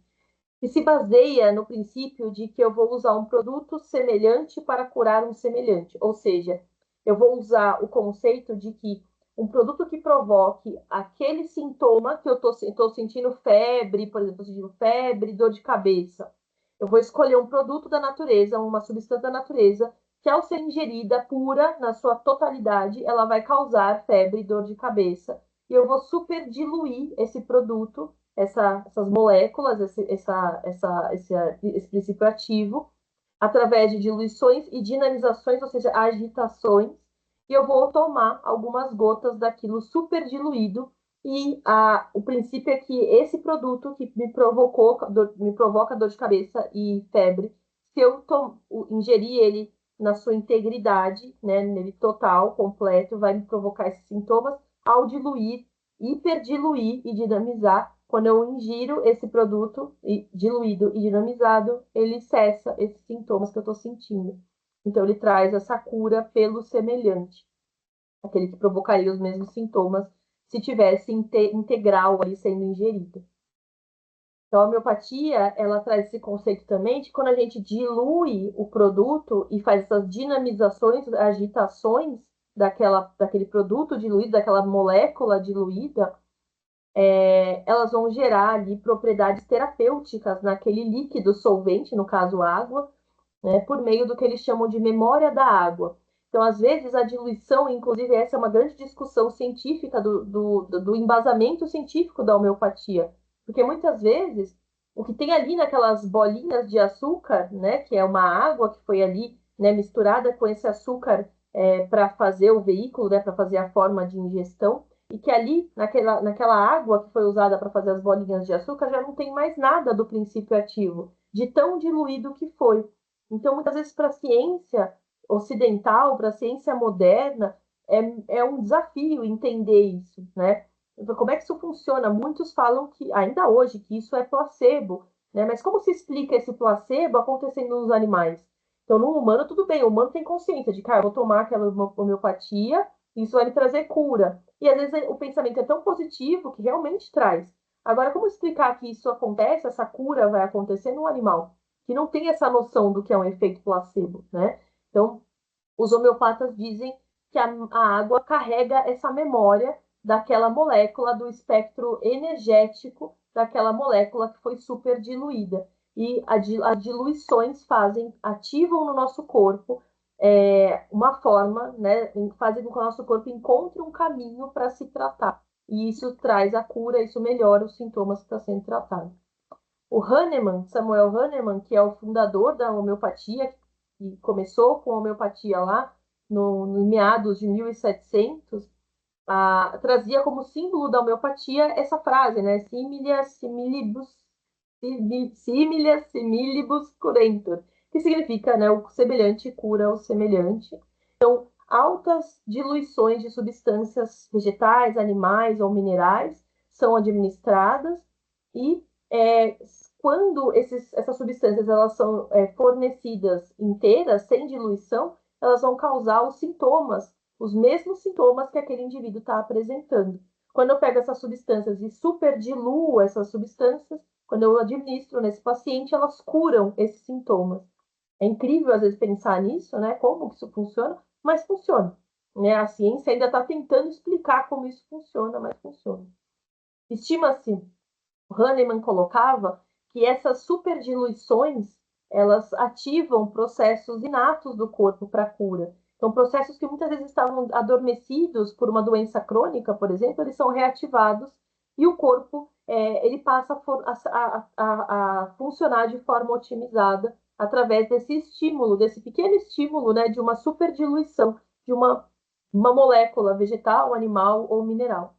e se baseia no princípio de que eu vou usar um produto semelhante para curar um semelhante, ou seja, eu vou usar o conceito de que um produto que provoque aquele sintoma que eu estou sentindo febre, por exemplo, sentindo febre, dor de cabeça. Eu vou escolher um produto da natureza, uma substância da natureza, que ao ser ingerida pura, na sua totalidade, ela vai causar febre e dor de cabeça. E eu vou super diluir esse produto, essas moléculas, esse princípio ativo, através de diluições e dinamizações, ou seja, agitações, e eu vou tomar algumas gotas daquilo super diluído. E o princípio é que esse produto que me provoca dor de cabeça e febre, se eu ingerir ele na sua integridade, né, nele total, completo, vai me provocar esses sintomas ao diluir, hiperdiluir e dinamizar. Quando eu ingiro esse produto diluído e dinamizado, ele cessa esses sintomas que eu estou sentindo. Então, ele traz essa cura pelo semelhante, aquele que provocaria os mesmos sintomas se tivesse integral ali sendo ingerido. Então, a homeopatia, ela traz esse conceito também de quando a gente dilui o produto e faz essas dinamizações, agitações daquele produto diluído, daquela molécula diluída, elas vão gerar ali propriedades terapêuticas naquele líquido solvente, no caso água, né, por meio do que eles chamam de memória da água. Então, às vezes, a diluição, inclusive, essa é uma grande discussão científica do embasamento científico da homeopatia, porque muitas vezes o que tem ali naquelas bolinhas de açúcar, né, que é uma água que foi ali, né, misturada com esse açúcar para fazer o veículo, né, para fazer a forma de ingestão, e que ali, naquela água que foi usada para fazer as bolinhas de açúcar, já não tem mais nada do princípio ativo, de tão diluído que foi. Então, muitas vezes, para a ciência ocidental, para a ciência moderna, é um desafio entender isso, né? Como é que isso funciona? Muitos falam que, ainda hoje, que isso é placebo, né? Mas como se explica esse placebo acontecendo nos animais? Então, no humano, tudo bem, o humano tem consciência de que, eu vou tomar aquela homeopatia, isso vai me trazer cura. E às vezes o pensamento é tão positivo que realmente traz. Agora, como explicar que isso acontece, essa cura vai acontecer no animal, que não tem essa noção do que é um efeito placebo, né? Então, os homeopatas dizem que a água carrega essa memória daquela molécula, do espectro energético daquela molécula que foi super diluída. E as diluições ativam no nosso corpo uma forma, né, fazem com que o nosso corpo encontre um caminho para se tratar. E isso traz a cura, isso melhora os sintomas que estão sendo tratados. O Hahnemann, Samuel Hahnemann, que é o fundador da homeopatia, que começou com a homeopatia lá no meados de 1700, trazia como símbolo da homeopatia essa frase, né? Similia similibus curentur, que significa, né, o semelhante cura o semelhante. Então, altas diluições de substâncias vegetais, animais ou minerais são administradas e quando essas substâncias elas são fornecidas inteiras, sem diluição, elas vão causar os mesmos sintomas que aquele indivíduo está apresentando. Quando eu pego essas substâncias e superdiluo essas substâncias, quando eu administro nesse paciente, elas curam esses sintomas. É incrível, às vezes, pensar nisso, né? Como que isso funciona, mas funciona. Né? A ciência ainda está tentando explicar como isso funciona, mas funciona. Estima-se, o Hahnemann colocava, que essas superdiluições, elas ativam processos inatos do corpo para cura. Então, processos que muitas vezes estavam adormecidos por uma doença crônica, por exemplo, eles são reativados e o corpo ele passa a funcionar de forma otimizada através desse estímulo, desse pequeno estímulo, né, de uma superdiluição de uma molécula vegetal, animal ou mineral.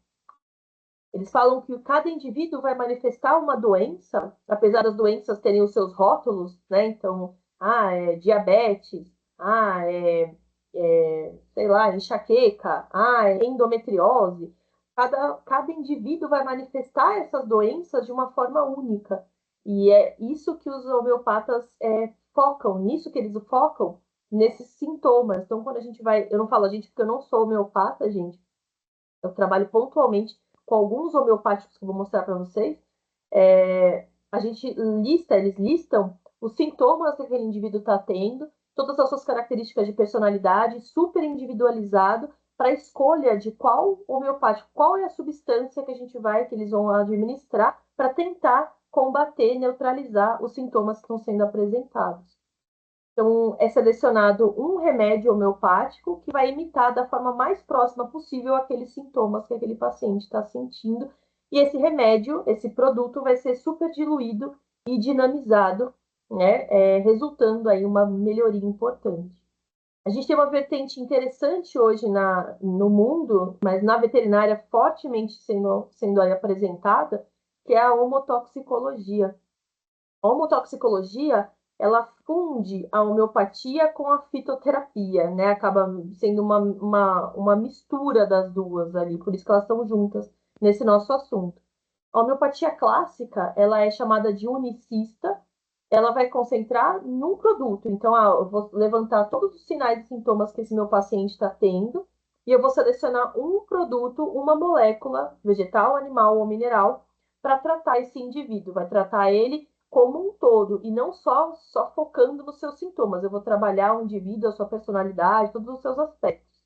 Eles falam que cada indivíduo vai manifestar uma doença, apesar das doenças terem os seus rótulos, né? Então, é diabetes, sei lá, enxaqueca, é endometriose. Cada indivíduo vai manifestar essas doenças de uma forma única. E é isso que os homeopatas focam, nisso que eles focam, nesses sintomas. Então, quando a gente vai. Eu não falo a gente porque eu não sou homeopata, gente. Eu trabalho pontualmente com alguns homeopáticos que eu vou mostrar para vocês. A gente eles listam os sintomas que aquele indivíduo está tendo, todas as suas características de personalidade, super individualizado, para a escolha de qual homeopático, qual é a substância que eles vão administrar para tentar combater, neutralizar os sintomas que estão sendo apresentados. Então, é selecionado um remédio homeopático que vai imitar da forma mais próxima possível aqueles sintomas que aquele paciente está sentindo. E esse remédio, esse produto, vai ser super diluído e dinamizado, né? Resultando aí uma melhoria importante. A gente tem uma vertente interessante hoje no mundo, mas na veterinária fortemente sendo aí apresentada, que é a homotoxicologia. A homotoxicologia, ela funde a homeopatia com a fitoterapia, né? Acaba sendo uma mistura das duas ali, por isso que elas estão juntas nesse nosso assunto. A homeopatia clássica, ela é chamada de unicista, ela vai concentrar num produto. Então, eu vou levantar todos os sinais e sintomas que esse meu paciente está tendo, e eu vou selecionar um produto, uma molécula, vegetal, animal ou mineral, para tratar esse indivíduo. Vai tratar ele como um todo, e não só focando nos seus sintomas. Eu vou trabalhar o indivíduo, a sua personalidade, todos os seus aspectos.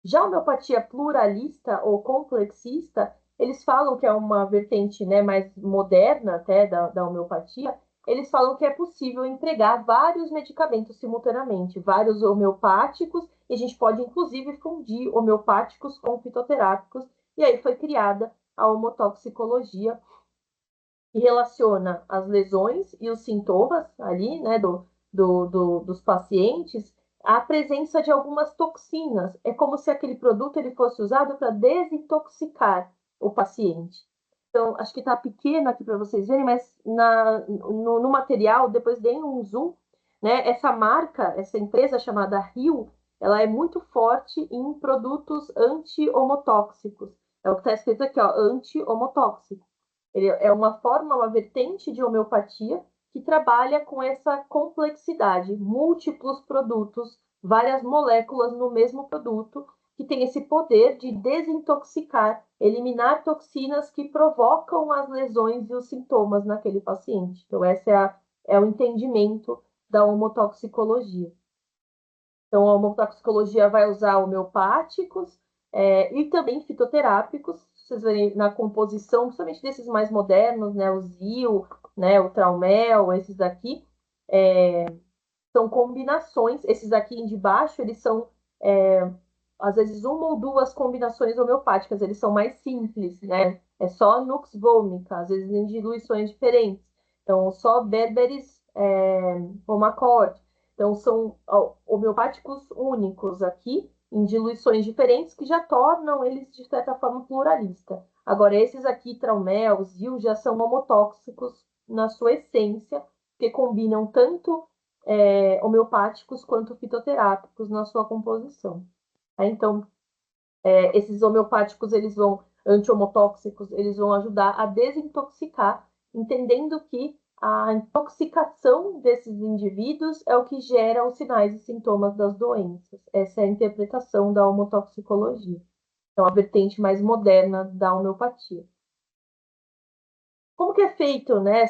Já a homeopatia pluralista ou complexista, eles falam que é uma vertente, né, mais moderna até da homeopatia. Eles falam que é possível empregar vários medicamentos simultaneamente, vários homeopáticos, e a gente pode inclusive fundir homeopáticos com fitoterápicos, e aí foi criada a homotoxicologia, que relaciona as lesões e os sintomas ali, né, dos pacientes, à presença de algumas toxinas. É como se aquele produto ele fosse usado para desintoxicar o paciente. Então, acho que está pequeno aqui para vocês verem, mas no material, depois deem um zoom, né? Essa marca, essa empresa chamada Rio, ela é muito forte em produtos anti-homotóxicos. É o que está escrito aqui, ó, anti-homotóxico. Ele é uma forma, uma vertente de homeopatia que trabalha com essa complexidade, múltiplos produtos, várias moléculas no mesmo produto, que tem esse poder de desintoxicar, eliminar toxinas que provocam as lesões e os sintomas naquele paciente. Então, esse é o entendimento da homotoxicologia. Então, a homotoxicologia vai usar homeopáticos e também fitoterápicos. Vocês verem na composição, principalmente desses mais modernos, né, o ZIL, né, o Traumel, esses daqui, são combinações. Esses aqui de baixo, eles são, às vezes, uma ou duas combinações homeopáticas. Eles são mais simples, né? É só Nux vomica, às vezes em diluições diferentes. Então, só Berberis Pomacort. Então, são homeopáticos únicos aqui, em diluições diferentes, que já tornam eles, de certa forma, pluralista. Agora, esses aqui, Traumel, Zil, já são homotóxicos na sua essência, que combinam tanto homeopáticos quanto fitoterápicos na sua composição. Então, esses homeopáticos, anti-homotóxicos, eles vão ajudar a desintoxicar, entendendo que a intoxicação desses indivíduos é o que gera os sinais e sintomas das doenças. Essa é a interpretação da homotoxicologia. Então, a vertente mais moderna da homeopatia. Como que é feito, né,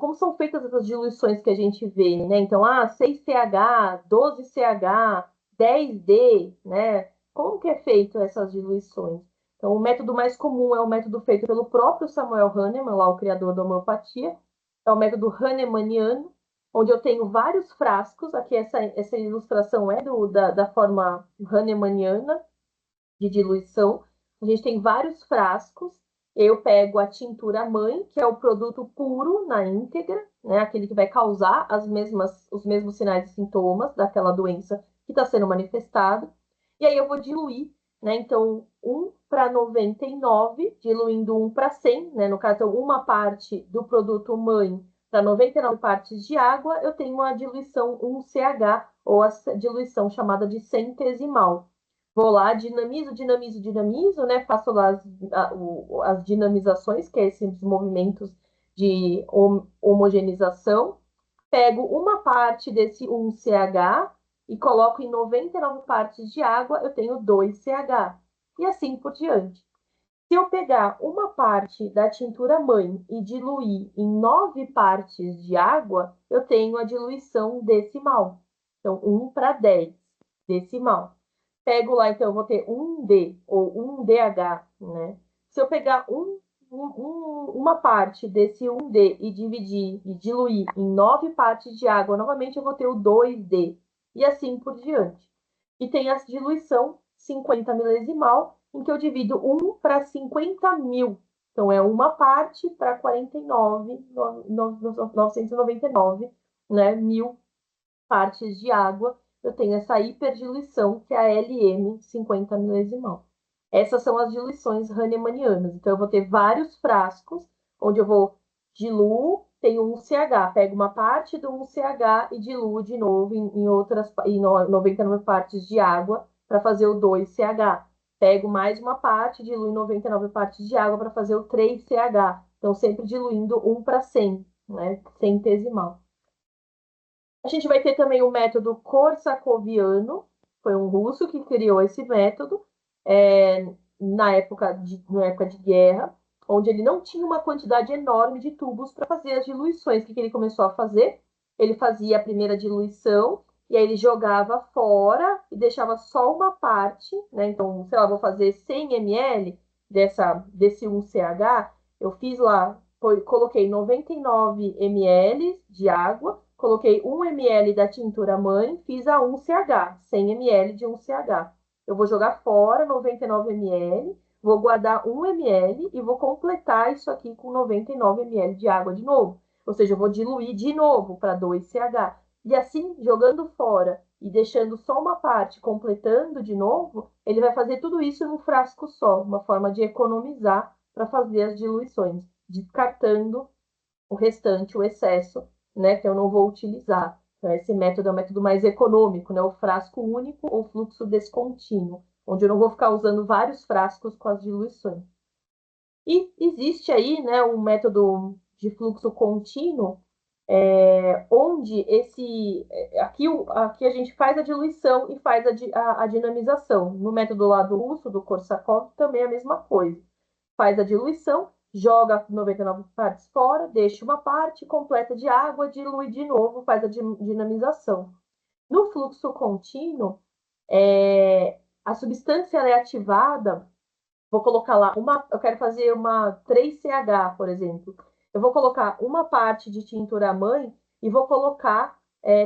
como são feitas essas diluições que a gente vê, né? Então, 6CH, 12CH, 10D, né? Como que é feito essas diluições? Então, o método mais comum é o método feito pelo próprio Samuel Hahnemann, lá o criador da homeopatia, é o método hahnemanniano, onde eu tenho vários frascos, aqui essa ilustração é da forma hahnemanniana de diluição. A gente tem vários frascos, Eu pego a tintura mãe, que é o produto puro na íntegra, né? Aquele que vai causar os mesmos sinais e sintomas daquela doença que está sendo manifestada. E aí eu vou diluir, né? Então, 1 para 99, diluindo 1 para 100, né? No caso, uma parte do produto mãe para 99 partes de água, eu tenho a diluição 1CH, ou a diluição chamada de centesimal. Vou lá, dinamizo, né? Faço lá as dinamizações, que é esses movimentos de homogeneização. Pego uma parte desse 1CH e coloco em 99 partes de água, eu tenho 2CH. E assim por diante. Se eu pegar uma parte da tintura mãe e diluir em 9 partes de água, eu tenho a diluição decimal. Então, 1 para 10 decimal. Pego lá, então, eu vou ter 1D ou 1DH, né? Se eu pegar uma parte desse 1D e dividir e diluir em 9 partes de água, novamente eu vou ter o 2D. E assim por diante. E tem a diluição 50 milesimal, em que eu divido 1 para 50 mil. Então, é uma parte para 49.999, né, mil partes de água. Eu tenho essa hiperdiluição, que é a LM 50 milesimal. Essas são as diluições hahnemannianas. Então, eu vou ter vários frascos, onde eu vou diluo, tenho um CH, pego uma parte do 1CH e diluo de novo em 99 partes de água para fazer o 2CH. Pego mais uma parte, diluo em 99 partes de água para fazer o 3CH. Então, sempre diluindo 1 para 100, né? Centesimal. A gente vai ter também o método Korsakoviano, foi um russo que criou esse método na época de guerra, onde ele não tinha uma quantidade enorme de tubos para fazer as diluições. O que ele começou a fazer? Ele fazia a primeira diluição e aí ele jogava fora e deixava só uma parte, né? Então, sei lá, vou fazer 100 ml desse 1CH, eu fiz lá, coloquei 99 ml de água, coloquei 1 ml da tintura mãe, fiz a 1CH, 100 ml de 1CH. Eu vou jogar fora 99 ml, vou guardar 1 ml e vou completar isso aqui com 99 ml de água de novo. Ou seja, eu vou diluir de novo para 2CH. E assim, jogando fora e deixando só uma parte, completando de novo, ele vai fazer tudo isso num frasco só, uma forma de economizar para fazer as diluições, descartando o restante, o excesso, né, que eu não vou utilizar. Então, esse método é o método mais econômico, né, o frasco único ou fluxo descontínuo, onde eu não vou ficar usando vários frascos com as diluições. E existe aí, né, um método de fluxo contínuo, onde aqui a gente faz a diluição e faz a dinamização. No método lá do russo, do Korsakov, também é a mesma coisa. Faz a diluição, joga 99 partes fora, deixa uma parte completa de água, dilui de novo, faz a dinamização. No fluxo contínuo, a substância é ativada, vou colocar lá, eu quero fazer uma 3CH, por exemplo. Eu vou colocar uma parte de tintura mãe e vou colocar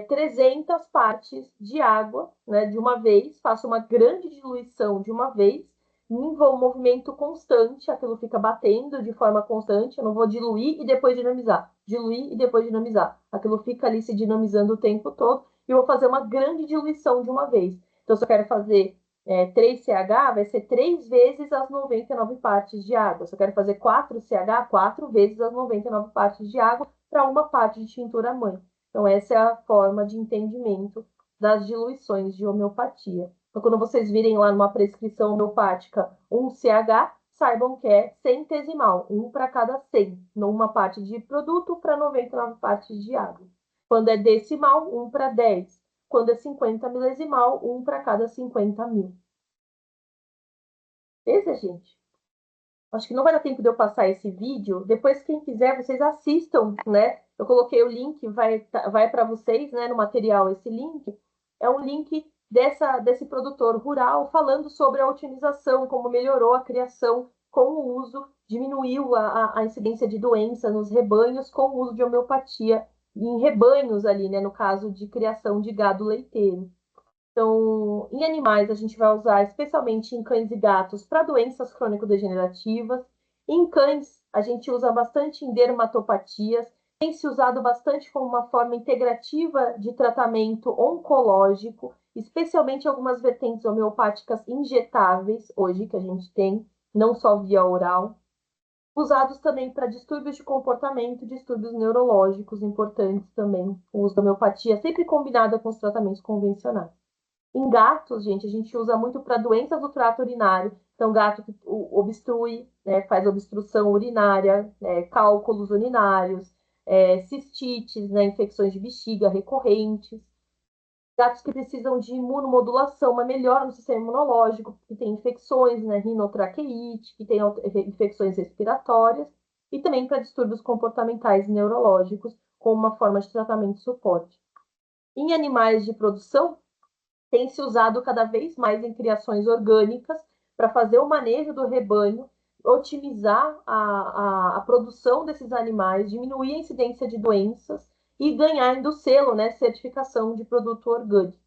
300 partes de água, né, de uma vez, faço uma grande diluição de uma vez, um movimento constante, aquilo fica batendo de forma constante, eu não vou diluir e depois dinamizar, diluir e depois dinamizar. Aquilo fica ali se dinamizando o tempo todo e eu vou fazer uma grande diluição de uma vez. Então, se eu quero fazer 3CH, vai ser 3 vezes as 99 partes de água. Se eu quero fazer 4CH, 4 vezes as 99 partes de água para uma parte de tintura mãe. Então, essa é a forma de entendimento das diluições de homeopatia. Então, quando vocês virem lá numa prescrição homeopática 1CH, saibam que é centesimal, 1 para cada 100, numa parte de produto para 99 partes de água. Quando é decimal, 1 para 10. Quando é 50 milesimal, 1 para cada 50 mil. Beleza, gente? Acho que não vai dar tempo de eu passar esse vídeo. Depois, quem quiser, vocês assistam, né? Eu coloquei o link, vai para vocês, né, no material, esse link. É um link desse produtor rural falando sobre a otimização, como melhorou a criação com o uso, diminuiu a incidência de doença nos rebanhos com o uso de homeopatia em rebanhos ali, né, no caso de criação de gado leiteiro. Então, em animais, a gente vai usar especialmente em cães e gatos para doenças crônico-degenerativas, Em cães, a gente usa bastante em dermatopatias, tem se usado bastante como uma forma integrativa de tratamento oncológico, especialmente algumas vertentes homeopáticas injetáveis, hoje que a gente tem, não só via oral. Usados também para distúrbios de comportamento, distúrbios neurológicos importantes também, o uso da homeopatia, sempre combinada com os tratamentos convencionais. Em gatos, gente, a gente usa muito para doenças do trato urinário. Então, gato que obstrui, né, faz obstrução urinária, cálculos urinários, cistites, né, infecções de bexiga recorrentes. Gatos que precisam de imunomodulação, uma melhora no sistema imunológico, que tem infecções, né, rinotraqueite, que tem infecções respiratórias, e também para distúrbios comportamentais e neurológicos, como uma forma de tratamento e suporte. Em animais de produção, tem se usado cada vez mais em criações orgânicas para fazer o manejo do rebanho, otimizar a produção desses animais, diminuir a incidência de doenças e ganhar do selo, né, certificação de produto orgânico.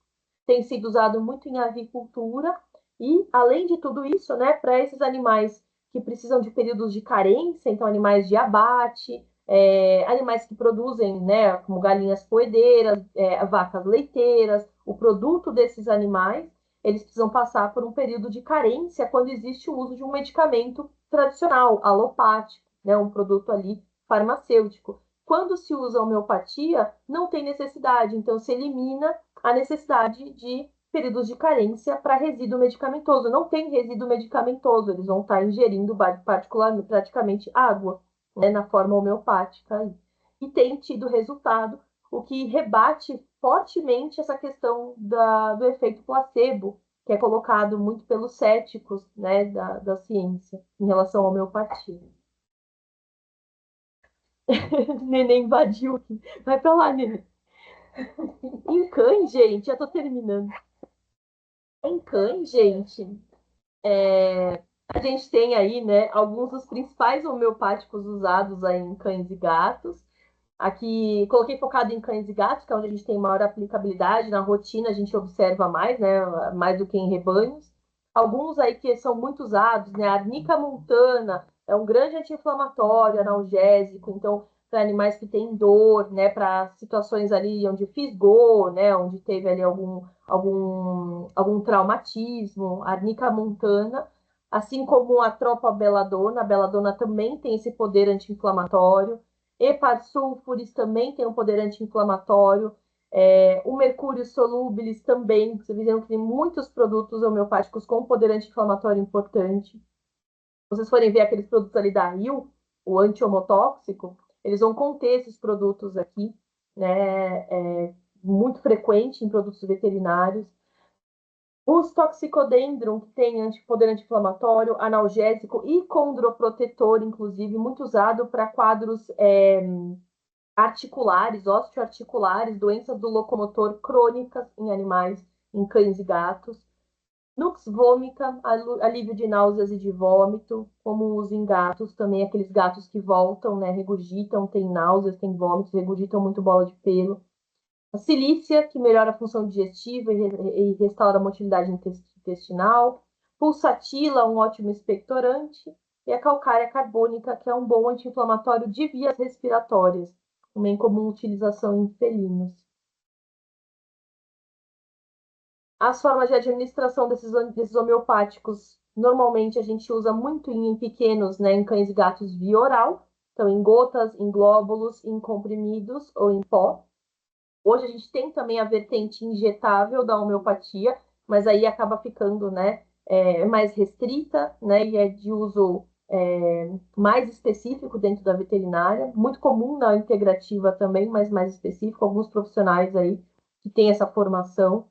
Tem sido usado muito em avicultura e, além de tudo isso, né, para esses animais que precisam de períodos de carência, então animais de abate, animais que produzem, né, como galinhas poedeiras, vacas leiteiras, o produto desses animais, eles precisam passar por um período de carência quando existe o uso de um medicamento tradicional, alopático, né, um produto ali farmacêutico. Quando se usa a homeopatia, não tem necessidade, então se elimina a necessidade de períodos de carência para resíduo medicamentoso. Não tem resíduo medicamentoso, eles vão estar ingerindo praticamente água, né, na forma homeopática. E tem tido resultado, o que rebate fortemente essa questão do efeito placebo, que é colocado muito pelos céticos, né, da ciência em relação à homeopatia. Neném invadiu aqui. Vai pra lá, Neném. Em cães, gente, já tô terminando. Em cães, gente, a gente tem aí, né, alguns dos principais homeopáticos usados aí em cães e gatos. Aqui, coloquei focado em cães e gatos, que é onde a gente tem maior aplicabilidade. Na rotina, a gente observa mais, né, mais do que em rebanhos. Alguns aí que são muito usados, né, a arnica montana é um grande anti-inflamatório, analgésico. Então, para animais que têm dor, né, para situações ali onde fisgou, né, onde teve ali algum traumatismo, a arnica montana, assim como a tropa-beladona. A beladona também tem esse poder anti-inflamatório. Heparsulfuris também tem um poder anti-inflamatório. O mercúrio solubilis também. Vocês viram que tem muitos produtos homeopáticos com poder anti-inflamatório importante. Se vocês forem ver aqueles produtos ali da Rio, o anti-homotóxico, eles vão conter esses produtos aqui, né? Muito frequente em produtos veterinários. Os toxicodendron, que tem poder anti-inflamatório, analgésico e condroprotetor, inclusive, muito usado para quadros articulares, osteoarticulares, doenças do locomotor crônicas em animais, em cães e gatos. Nux vomica, alívio de náuseas e de vômito, como uso em gatos, também aqueles gatos que voltam, né, regurgitam, tem náuseas, tem vômitos, regurgitam muito bola de pelo. A silícia, que melhora a função digestiva e restaura a motilidade intestinal. Pulsatila, um ótimo expectorante. E a calcária carbônica, que é um bom anti-inflamatório de vias respiratórias, também comum utilização em felinos. As formas de administração desses homeopáticos, normalmente a gente usa muito em pequenos, né, em cães e gatos via oral, então em gotas, em glóbulos, em comprimidos ou em pó. Hoje a gente tem também a vertente injetável da homeopatia, mas aí acaba ficando, né, mais restrita, né, e é de uso mais específico dentro da veterinária, muito comum na integrativa também, mas mais específico, alguns profissionais aí que têm essa formação.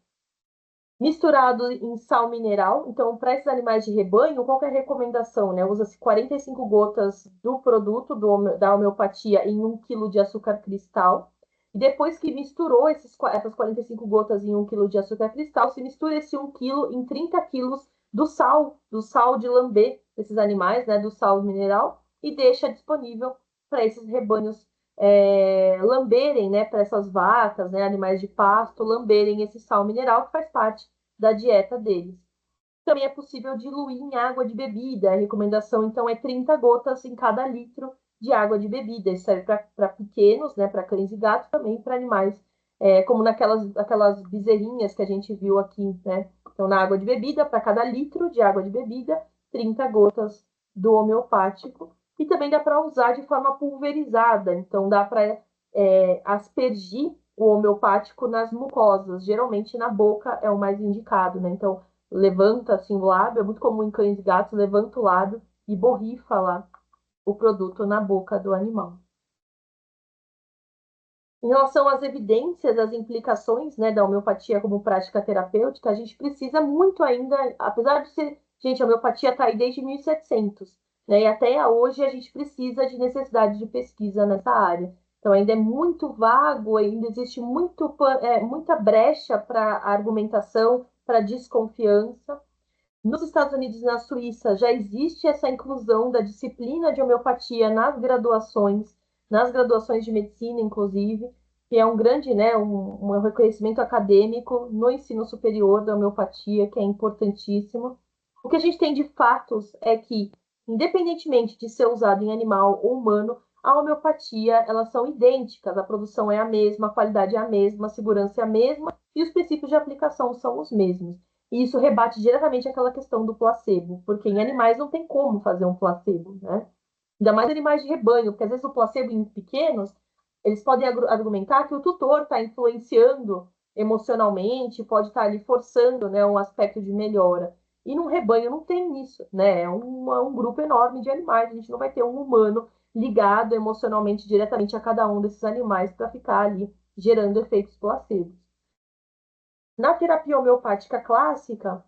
Misturado em sal mineral, então para esses animais de rebanho, qual que é a recomendação, né? Usa-se 45 gotas do produto da homeopatia em 1 kg de açúcar cristal. E depois que misturou essas 45 gotas em 1 kg de açúcar cristal, se mistura esse 1 kg em 30 kg do sal de lamber desses animais, né? Do sal mineral, e deixa disponível para esses rebanhos lamberem, né, para essas vacas, né, animais de pasto, lamberem esse sal mineral que faz parte da dieta deles. Também é possível diluir em água de bebida. A recomendação, então, é 30 gotas em cada litro de água de bebida. Isso serve para pequenos, né, para cães e gatos, também para animais, como aquelas bezerrinhas que a gente viu aqui, né? Então, na água de bebida, para cada litro de água de bebida, 30 gotas do homeopático. E também dá para usar de forma pulverizada. Então, dá para aspergir o homeopático nas mucosas. Geralmente, na boca é o mais indicado, né? Então, levanta assim o lábio, é muito comum em cães e gatos, levanta o lábio e borrifa lá o produto na boca do animal. Em relação às evidências, às implicações, né, da homeopatia como prática terapêutica, a gente precisa muito ainda, apesar de ser, gente, a homeopatia está aí desde 1700, né, e até hoje a gente precisa de necessidade de pesquisa nessa área. Então ainda é muito vago, ainda existe muita brecha para argumentação, para desconfiança. Nos Estados Unidos e na Suíça já existe essa inclusão da disciplina de homeopatia nas graduações de medicina, inclusive, que é um grande, né, um reconhecimento acadêmico no ensino superior da homeopatia, que é importantíssimo. O que a gente tem de fatos é que, independentemente de ser usado em animal ou humano, a homeopatia, elas são idênticas, a produção é a mesma, a qualidade é a mesma, a segurança é a mesma e os princípios de aplicação são os mesmos. E isso rebate diretamente aquela questão do placebo, porque em animais não tem como fazer um placebo, né? Ainda mais animais de rebanho, porque às vezes o placebo em pequenos, eles podem argumentar que o tutor está influenciando emocionalmente, pode estar ali forçando, né, um aspecto de melhora. E num rebanho não tem isso, né? É um grupo enorme de animais, a gente não vai ter um humano ligado emocionalmente diretamente a cada um desses animais para ficar ali gerando efeitos placebos. Na terapia homeopática clássica,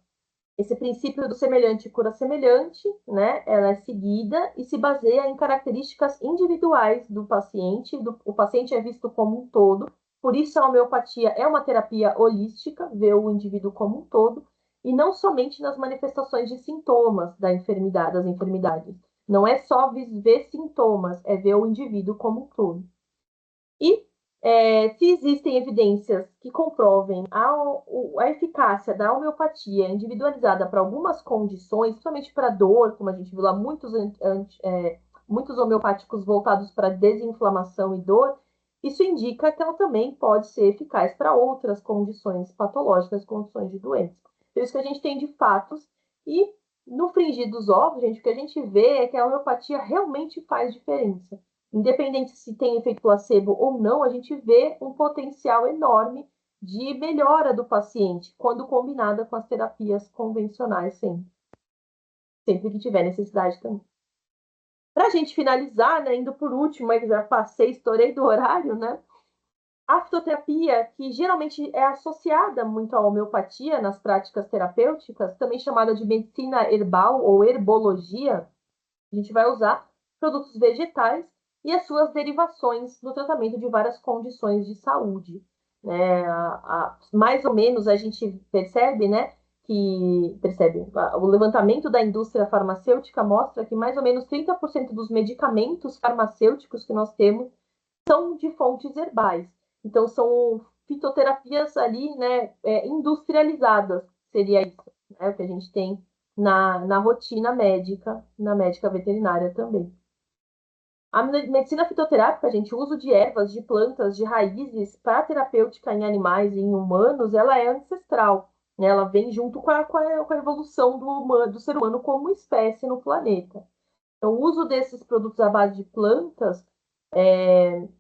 esse princípio do semelhante cura semelhante, né? Ela é seguida e se baseia em características individuais do paciente. O paciente é visto como um todo. Por isso, a homeopatia é uma terapia holística, vê o indivíduo como um todo, e não somente nas manifestações de sintomas das enfermidades. Não é só ver sintomas, é ver o indivíduo como um todo. E se existem evidências que comprovem a eficácia da homeopatia individualizada para algumas condições, principalmente para dor, como a gente viu lá, muitos homeopáticos voltados para desinflamação e dor, isso indica que ela também pode ser eficaz para outras condições patológicas, condições de doença. Por isso que a gente tem de fatos e no fringir dos ovos, gente, o que a gente vê é que a homeopatia realmente faz diferença. Independente se tem efeito placebo ou não, a gente vê um potencial enorme de melhora do paciente quando combinada com as terapias convencionais, sempre que tiver necessidade também. Para a gente finalizar, né, indo por último, aí já passei, estourei do horário, né? A fitoterapia, que geralmente é associada muito à homeopatia nas práticas terapêuticas, também chamada de medicina herbal ou herbologia, a gente vai usar produtos vegetais e as suas derivações no tratamento de várias condições de saúde. Né? Mais ou menos a gente percebe, né, o levantamento da indústria farmacêutica mostra que mais ou menos 30% dos medicamentos farmacêuticos que nós temos são de fontes herbais. Então, são fitoterapias ali, né, industrializadas, seria isso, né, o que a gente tem na rotina médica, na médica veterinária também. A medicina fitoterápica, gente, o uso de ervas, de plantas, de raízes para terapêutica em animais e em humanos, ela é ancestral, né? Ela vem junto com a evolução do ser humano como espécie no planeta. Então, o uso desses produtos à base de plantas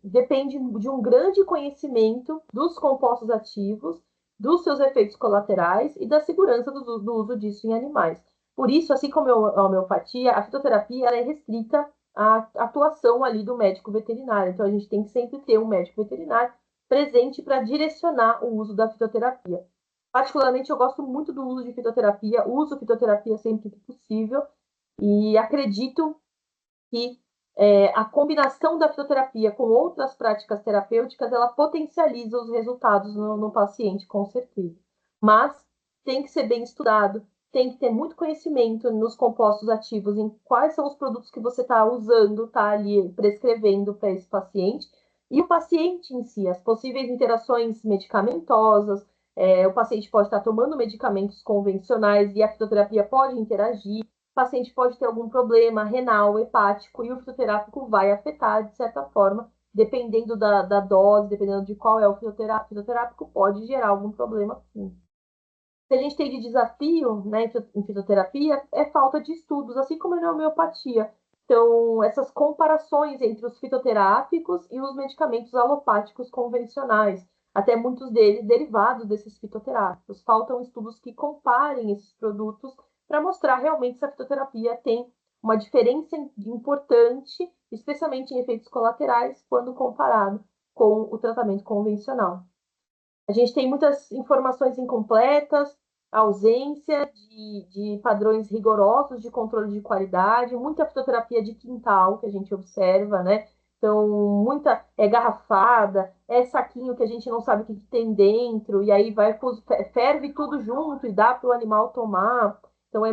depende de um grande conhecimento dos compostos ativos, dos seus efeitos colaterais e da segurança do uso disso em animais. Por isso, assim como a homeopatia, a fitoterapia ela é restrita à atuação ali do médico veterinário. Então, a gente tem que sempre ter um médico veterinário presente para direcionar o uso da fitoterapia. Particularmente, eu gosto muito do uso de fitoterapia, uso fitoterapia sempre que possível e acredito que a combinação da fitoterapia com outras práticas terapêuticas, ela potencializa os resultados no paciente, com certeza. Mas tem que ser bem estudado, tem que ter muito conhecimento nos compostos ativos, em quais são os produtos que você está usando, está ali prescrevendo para esse paciente, e o paciente em si, as possíveis interações medicamentosas, O paciente pode estar tomando medicamentos convencionais e a fitoterapia pode interagir. O paciente pode ter algum problema renal, hepático, e o fitoterápico vai afetar, de certa forma, dependendo da dose, dependendo de qual é o fitoterápico, pode gerar algum problema, sim. Que a gente tem de desafio, né, em fitoterapia é falta de estudos, assim como na homeopatia. Então, essas comparações entre os fitoterápicos e os medicamentos alopáticos convencionais, até muitos deles derivados desses fitoterápicos. Faltam estudos que comparem esses produtos para mostrar realmente se a fitoterapia tem uma diferença importante, especialmente em efeitos colaterais, quando comparado com o tratamento convencional. A gente tem muitas informações incompletas, ausência de padrões rigorosos de controle de qualidade, muita fitoterapia de quintal que a gente observa, né? Então, muita é garrafada, é saquinho que a gente não sabe o que tem dentro, e aí ferve tudo junto e dá para o animal tomar. Então,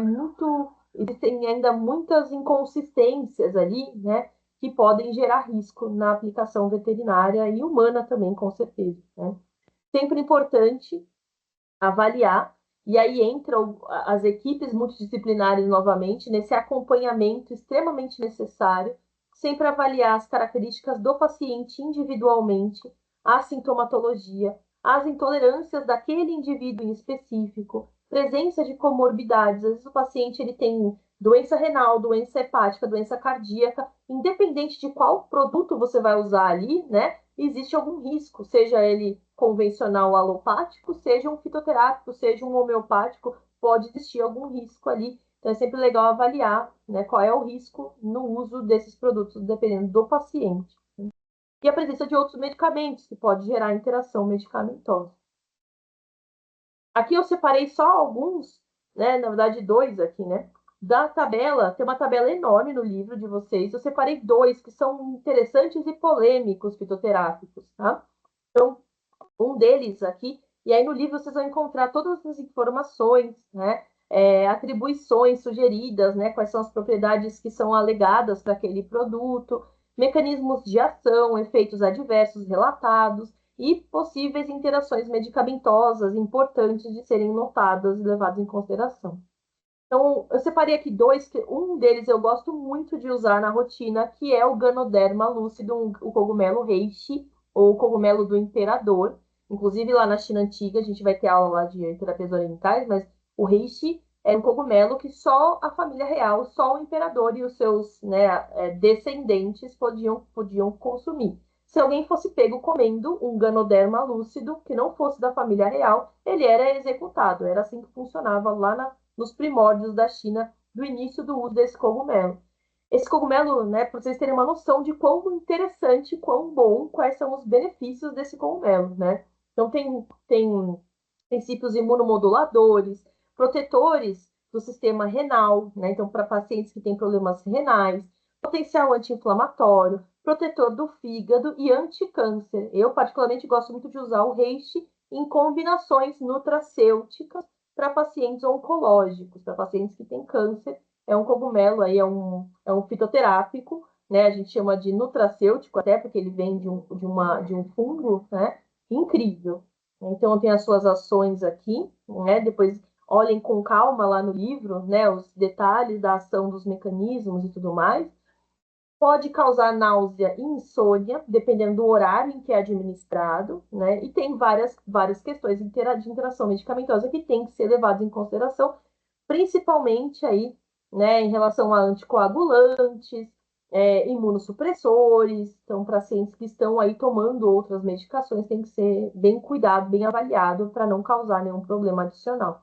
existem ainda muitas inconsistências ali, né? Que podem gerar risco na aplicação veterinária e humana também, com certeza, né? Sempre importante avaliar, e aí entram as equipes multidisciplinares novamente nesse acompanhamento extremamente necessário, sempre avaliar as características do paciente individualmente, a sintomatologia, as intolerâncias daquele indivíduo em específico, presença de comorbidades. Às vezes o paciente ele tem doença renal, doença hepática, doença cardíaca, independente de qual produto você vai usar ali, né? Existe algum risco, seja ele convencional alopático, seja um fitoterápico, seja um homeopático, pode existir algum risco ali. Então é sempre legal avaliar, né, qual é o risco no uso desses produtos, dependendo do paciente. E a presença de outros medicamentos, que pode gerar interação medicamentosa. Aqui eu separei só alguns, né, na verdade dois aqui, né, da tabela. Tem uma tabela enorme no livro de vocês. Eu separei dois que são interessantes e polêmicos fitoterápicos, tá? Então, um deles aqui, e aí no livro vocês vão encontrar todas as informações, né? Atribuições sugeridas, né? Quais são as propriedades que são alegadas para aquele produto, mecanismos de ação, efeitos adversos relatados e possíveis interações medicamentosas importantes de serem notadas e levadas em consideração. Então, eu separei aqui dois, que um deles eu gosto muito de usar na rotina, que é o Ganoderma lucidum, o cogumelo reishi, ou o cogumelo do imperador. Inclusive, lá na China antiga, a gente vai ter aula lá de terapias orientais, mas o reishi é um cogumelo que só a família real, só o imperador e os seus, né, descendentes podiam consumir. Se alguém fosse pego comendo um Ganoderma lúcido, que não fosse da família real, ele era executado. Era assim que funcionava lá nos primórdios da China, do início do uso desse cogumelo. Esse cogumelo, né, para vocês terem uma noção de quão interessante, quão bom, quais são os benefícios desse cogumelo, né? Então, tem princípios imunomoduladores, protetores do sistema renal, né? Então, para pacientes que têm problemas renais, potencial anti-inflamatório, protetor do fígado e anticâncer. Eu, particularmente, gosto muito de usar o reishi em combinações nutracêuticas para pacientes oncológicos, para pacientes que têm câncer. É um cogumelo, aí é um fitoterápico, né? A gente chama de nutracêutico, até porque ele vem de um fungo, né? Incrível. Então, tem as suas ações aqui, né? Depois olhem com calma lá no livro, né? Os detalhes da ação dos mecanismos e tudo mais. Pode causar náusea e insônia, dependendo do horário em que é administrado, né? E tem várias questões de interação medicamentosa que tem que ser levadas em consideração, principalmente aí, né, em relação a anticoagulantes, imunossupressores. Então, pacientes que estão aí tomando outras medicações tem que ser bem cuidado, bem avaliado para não causar nenhum problema adicional.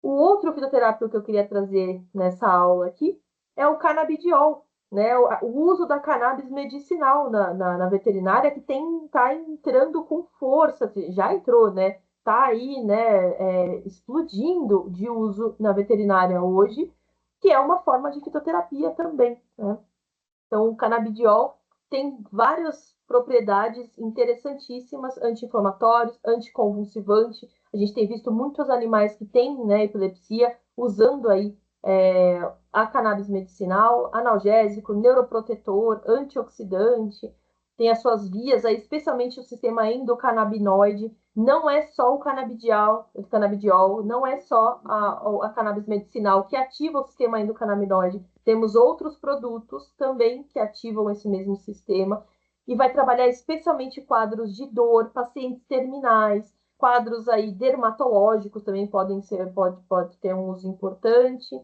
O outro fitoterápico que eu queria trazer nessa aula aqui é o canabidiol, né? O uso da cannabis medicinal na veterinária que está entrando com força, já entrou, né? Está aí, né, explodindo de uso na veterinária hoje, que é uma forma de fitoterapia também, né? Então, o canabidiol tem várias propriedades interessantíssimas, anti-inflamatórios, anticonvulsivante. A gente tem visto muitos animais que têm, né, epilepsia usando aí a cannabis medicinal, analgésico, neuroprotetor, antioxidante. tem as suas vias, aí, especialmente o sistema endocannabinoide. Não é só o canabidiol, não é só a cannabis medicinal que ativa o sistema endocannabinoide. Temos outros produtos também que ativam esse mesmo sistema e vai trabalhar especialmente quadros de dor, pacientes terminais, quadros aí dermatológicos também podem ser, pode ter um uso importante,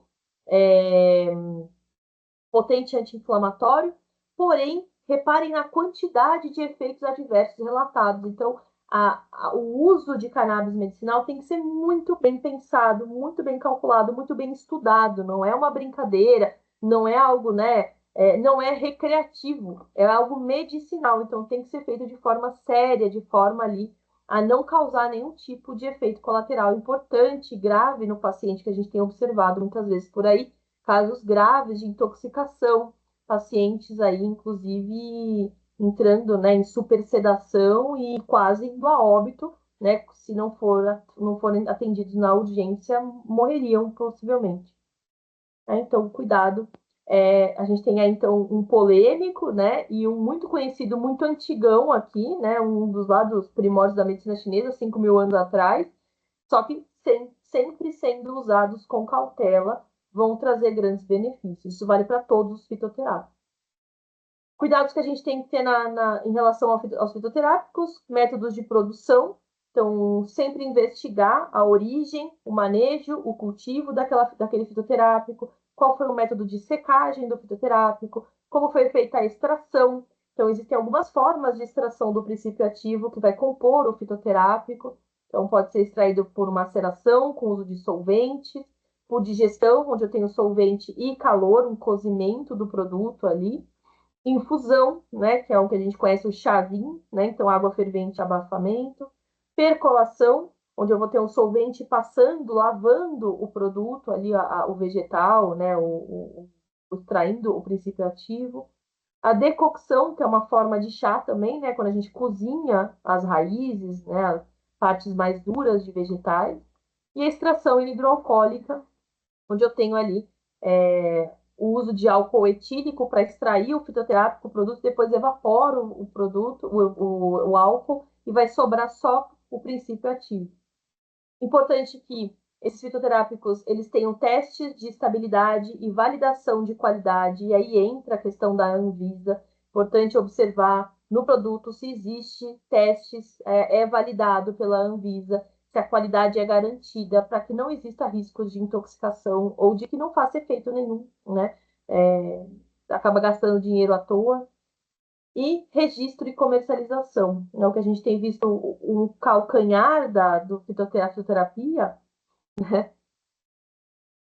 potente anti-inflamatório, porém, reparem na quantidade de efeitos adversos relatados. Então, o uso de cannabis medicinal tem que ser muito bem pensado, muito bem calculado, muito bem estudado. Não é uma brincadeira, não é algo, né? Não é recreativo, é algo medicinal. Então, tem que ser feito de forma séria, de forma ali a não causar nenhum tipo de efeito colateral importante, grave no paciente que a gente tem observado muitas vezes por aí, casos graves de intoxicação, pacientes aí, inclusive, entrando, né, em supersedação e quase indo a óbito, né, se não forem atendidos na urgência, morreriam possivelmente. Então, cuidado. A gente tem aí, então, um polêmico, né, e um muito conhecido, muito antigão aqui, né, um dos lados primórdios da medicina chinesa, 5.000 anos atrás, só que sempre sendo usados com cautela, vão trazer grandes benefícios. Isso vale para todos os fitoterápicos. Cuidados que a gente tem que ter em relação aos fitoterápicos, métodos de produção. Então, sempre investigar a origem, o manejo, o cultivo daquele fitoterápico, qual foi o método de secagem do fitoterápico, como foi feita a extração. Então, existem algumas formas de extração do princípio ativo que vai compor o fitoterápico. Então, pode ser extraído por maceração, com uso de solventes, por digestão, onde eu tenho solvente e calor, um cozimento do produto ali. Infusão, né, que é o que a gente conhece, o chazinho, né, então água fervente, abafamento. Percolação, onde eu vou ter um solvente passando, lavando o produto ali, o vegetal, né, extraindo o princípio ativo. A decocção, que é uma forma de chá também, né, quando a gente cozinha as raízes, né, as partes mais duras de vegetais. E a extração hidroalcoólica, onde eu tenho ali o uso de álcool etílico para extrair o fitoterápico, o produto, depois evaporo o produto, o álcool, e vai sobrar só o princípio ativo. Importante que esses fitoterápicos eles tenham testes de estabilidade e validação de qualidade, e aí entra a questão da Anvisa. Importante observar no produto se existe testes, validado pela Anvisa, se a qualidade é garantida, para que não exista riscos de intoxicação ou de que não faça efeito nenhum, né? Acaba gastando dinheiro à toa. E registro e comercialização, né? O que a gente tem visto, o calcanhar do fitoterapia, né?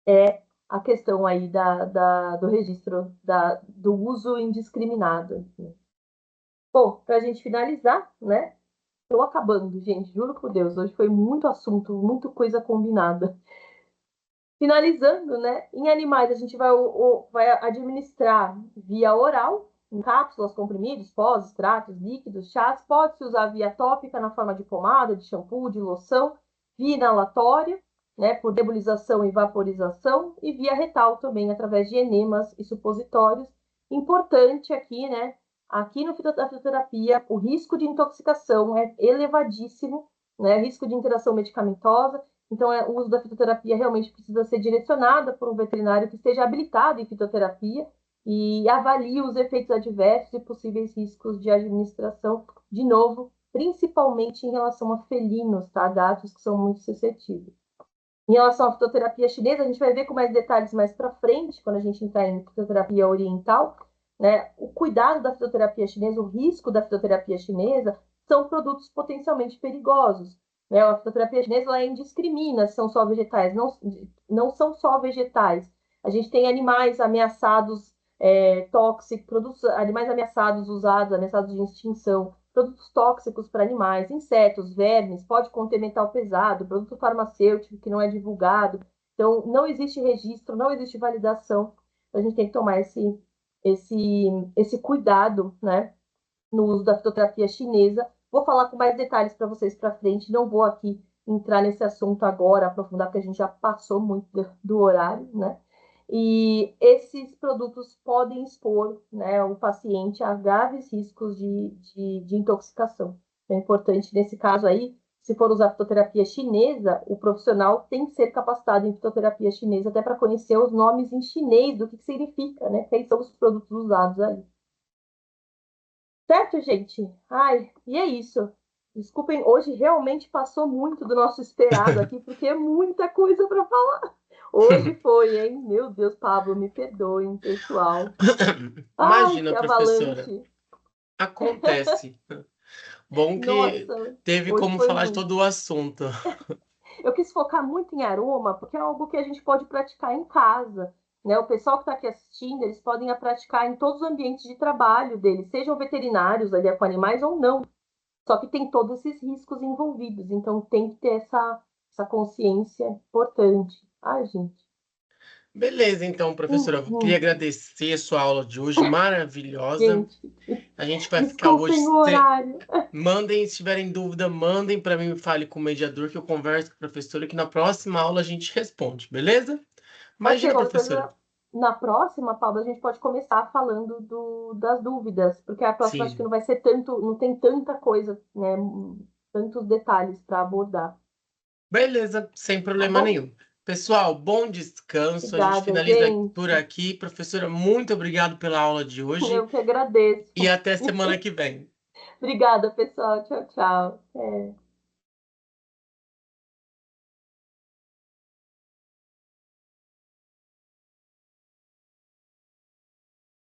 É a questão aí do registro, do uso indiscriminado. Bom, para a gente finalizar, né? Estou acabando, gente, juro por Deus, hoje foi muito assunto, muita coisa combinada. Finalizando, né? Em animais, a gente vai administrar via oral, em cápsulas, comprimidos, pós, extratos, líquidos, chás. Pode-se usar via tópica na forma de pomada, de shampoo, de loção, via inalatória, né? Por nebulização e vaporização, e via retal também, através de enemas e supositórios. Importante aqui, né? Aqui no fitoterapia, o risco de intoxicação é elevadíssimo, né? Risco de interação medicamentosa. Então, o uso da fitoterapia realmente precisa ser direcionada por um veterinário que esteja habilitado em fitoterapia e avalie os efeitos adversos e possíveis riscos de administração, de novo, principalmente em relação a felinos, tá? Gatos que são muito suscetíveis. Em relação à fitoterapia chinesa, a gente vai ver com mais detalhes mais para frente, quando a gente entrar em fitoterapia oriental, né? O cuidado da fitoterapia chinesa, o risco da fitoterapia chinesa são produtos potencialmente perigosos. Né? A fitoterapia chinesa ela indiscrimina se são só vegetais, não são só vegetais. A gente tem animais ameaçados, tóxicos, produtos, animais ameaçados usados, ameaçados de extinção, produtos tóxicos para animais, insetos, vermes, pode conter metal pesado, produto farmacêutico que não é divulgado. Então, não existe registro, não existe validação. A gente tem que tomar esse cuidado, né, no uso da fitoterapia chinesa. Vou falar com mais detalhes para vocês para frente, não vou aqui entrar nesse assunto agora, aprofundar, porque a gente já passou muito do horário, né? E esses produtos podem expor, né, o paciente a graves riscos de intoxicação. É importante, nesse caso aí, se for usar fitoterapia chinesa, o profissional tem que ser capacitado em fitoterapia chinesa, até para conhecer os nomes em chinês, do que significa, né? Quais são os produtos usados ali. Certo, gente? Ai, e é isso. Desculpem, hoje realmente passou muito do nosso esperado aqui, porque é muita coisa para falar. Hoje foi, hein? Meu Deus, Pablo, me perdoem, pessoal. Ai, Imagina, que professora. avalanche. Acontece. Bom que Nossa, teve hoje como foi falar de muito. todo o assunto. Eu quis focar muito em aroma, porque é algo que a gente pode praticar em casa. Né? O pessoal que está aqui assistindo, eles podem a praticar em todos os ambientes de trabalho deles, sejam veterinários ali com animais ou não. Só que tem todos esses riscos envolvidos, então tem que ter essa consciência importante. Ai, gente. Beleza, então, professora. Eu queria Uhum. agradecer a sua aula de hoje, maravilhosa. Gente, A gente vai ficar hoje. desculpem o horário. Mandem, se tiverem dúvida, mandem para mim, fale com o mediador, que eu converso com a professora, que na próxima aula a gente responde, beleza? Pode ser Imagina, qualquer professora. coisa. Na próxima, Pablo, a gente pode começar falando das dúvidas, porque a próxima acho que Sim. não vai ser tanto, não tem tanta coisa, né? Tantos detalhes para abordar. Beleza, sem Tá problema bom? nenhum. Pessoal, bom descanso. A gente Obrigada, finaliza por gente. aqui. Professora, muito obrigado pela aula de hoje Eu que agradeço. e até semana que vem. Obrigada, pessoal. Tchau, tchau. É.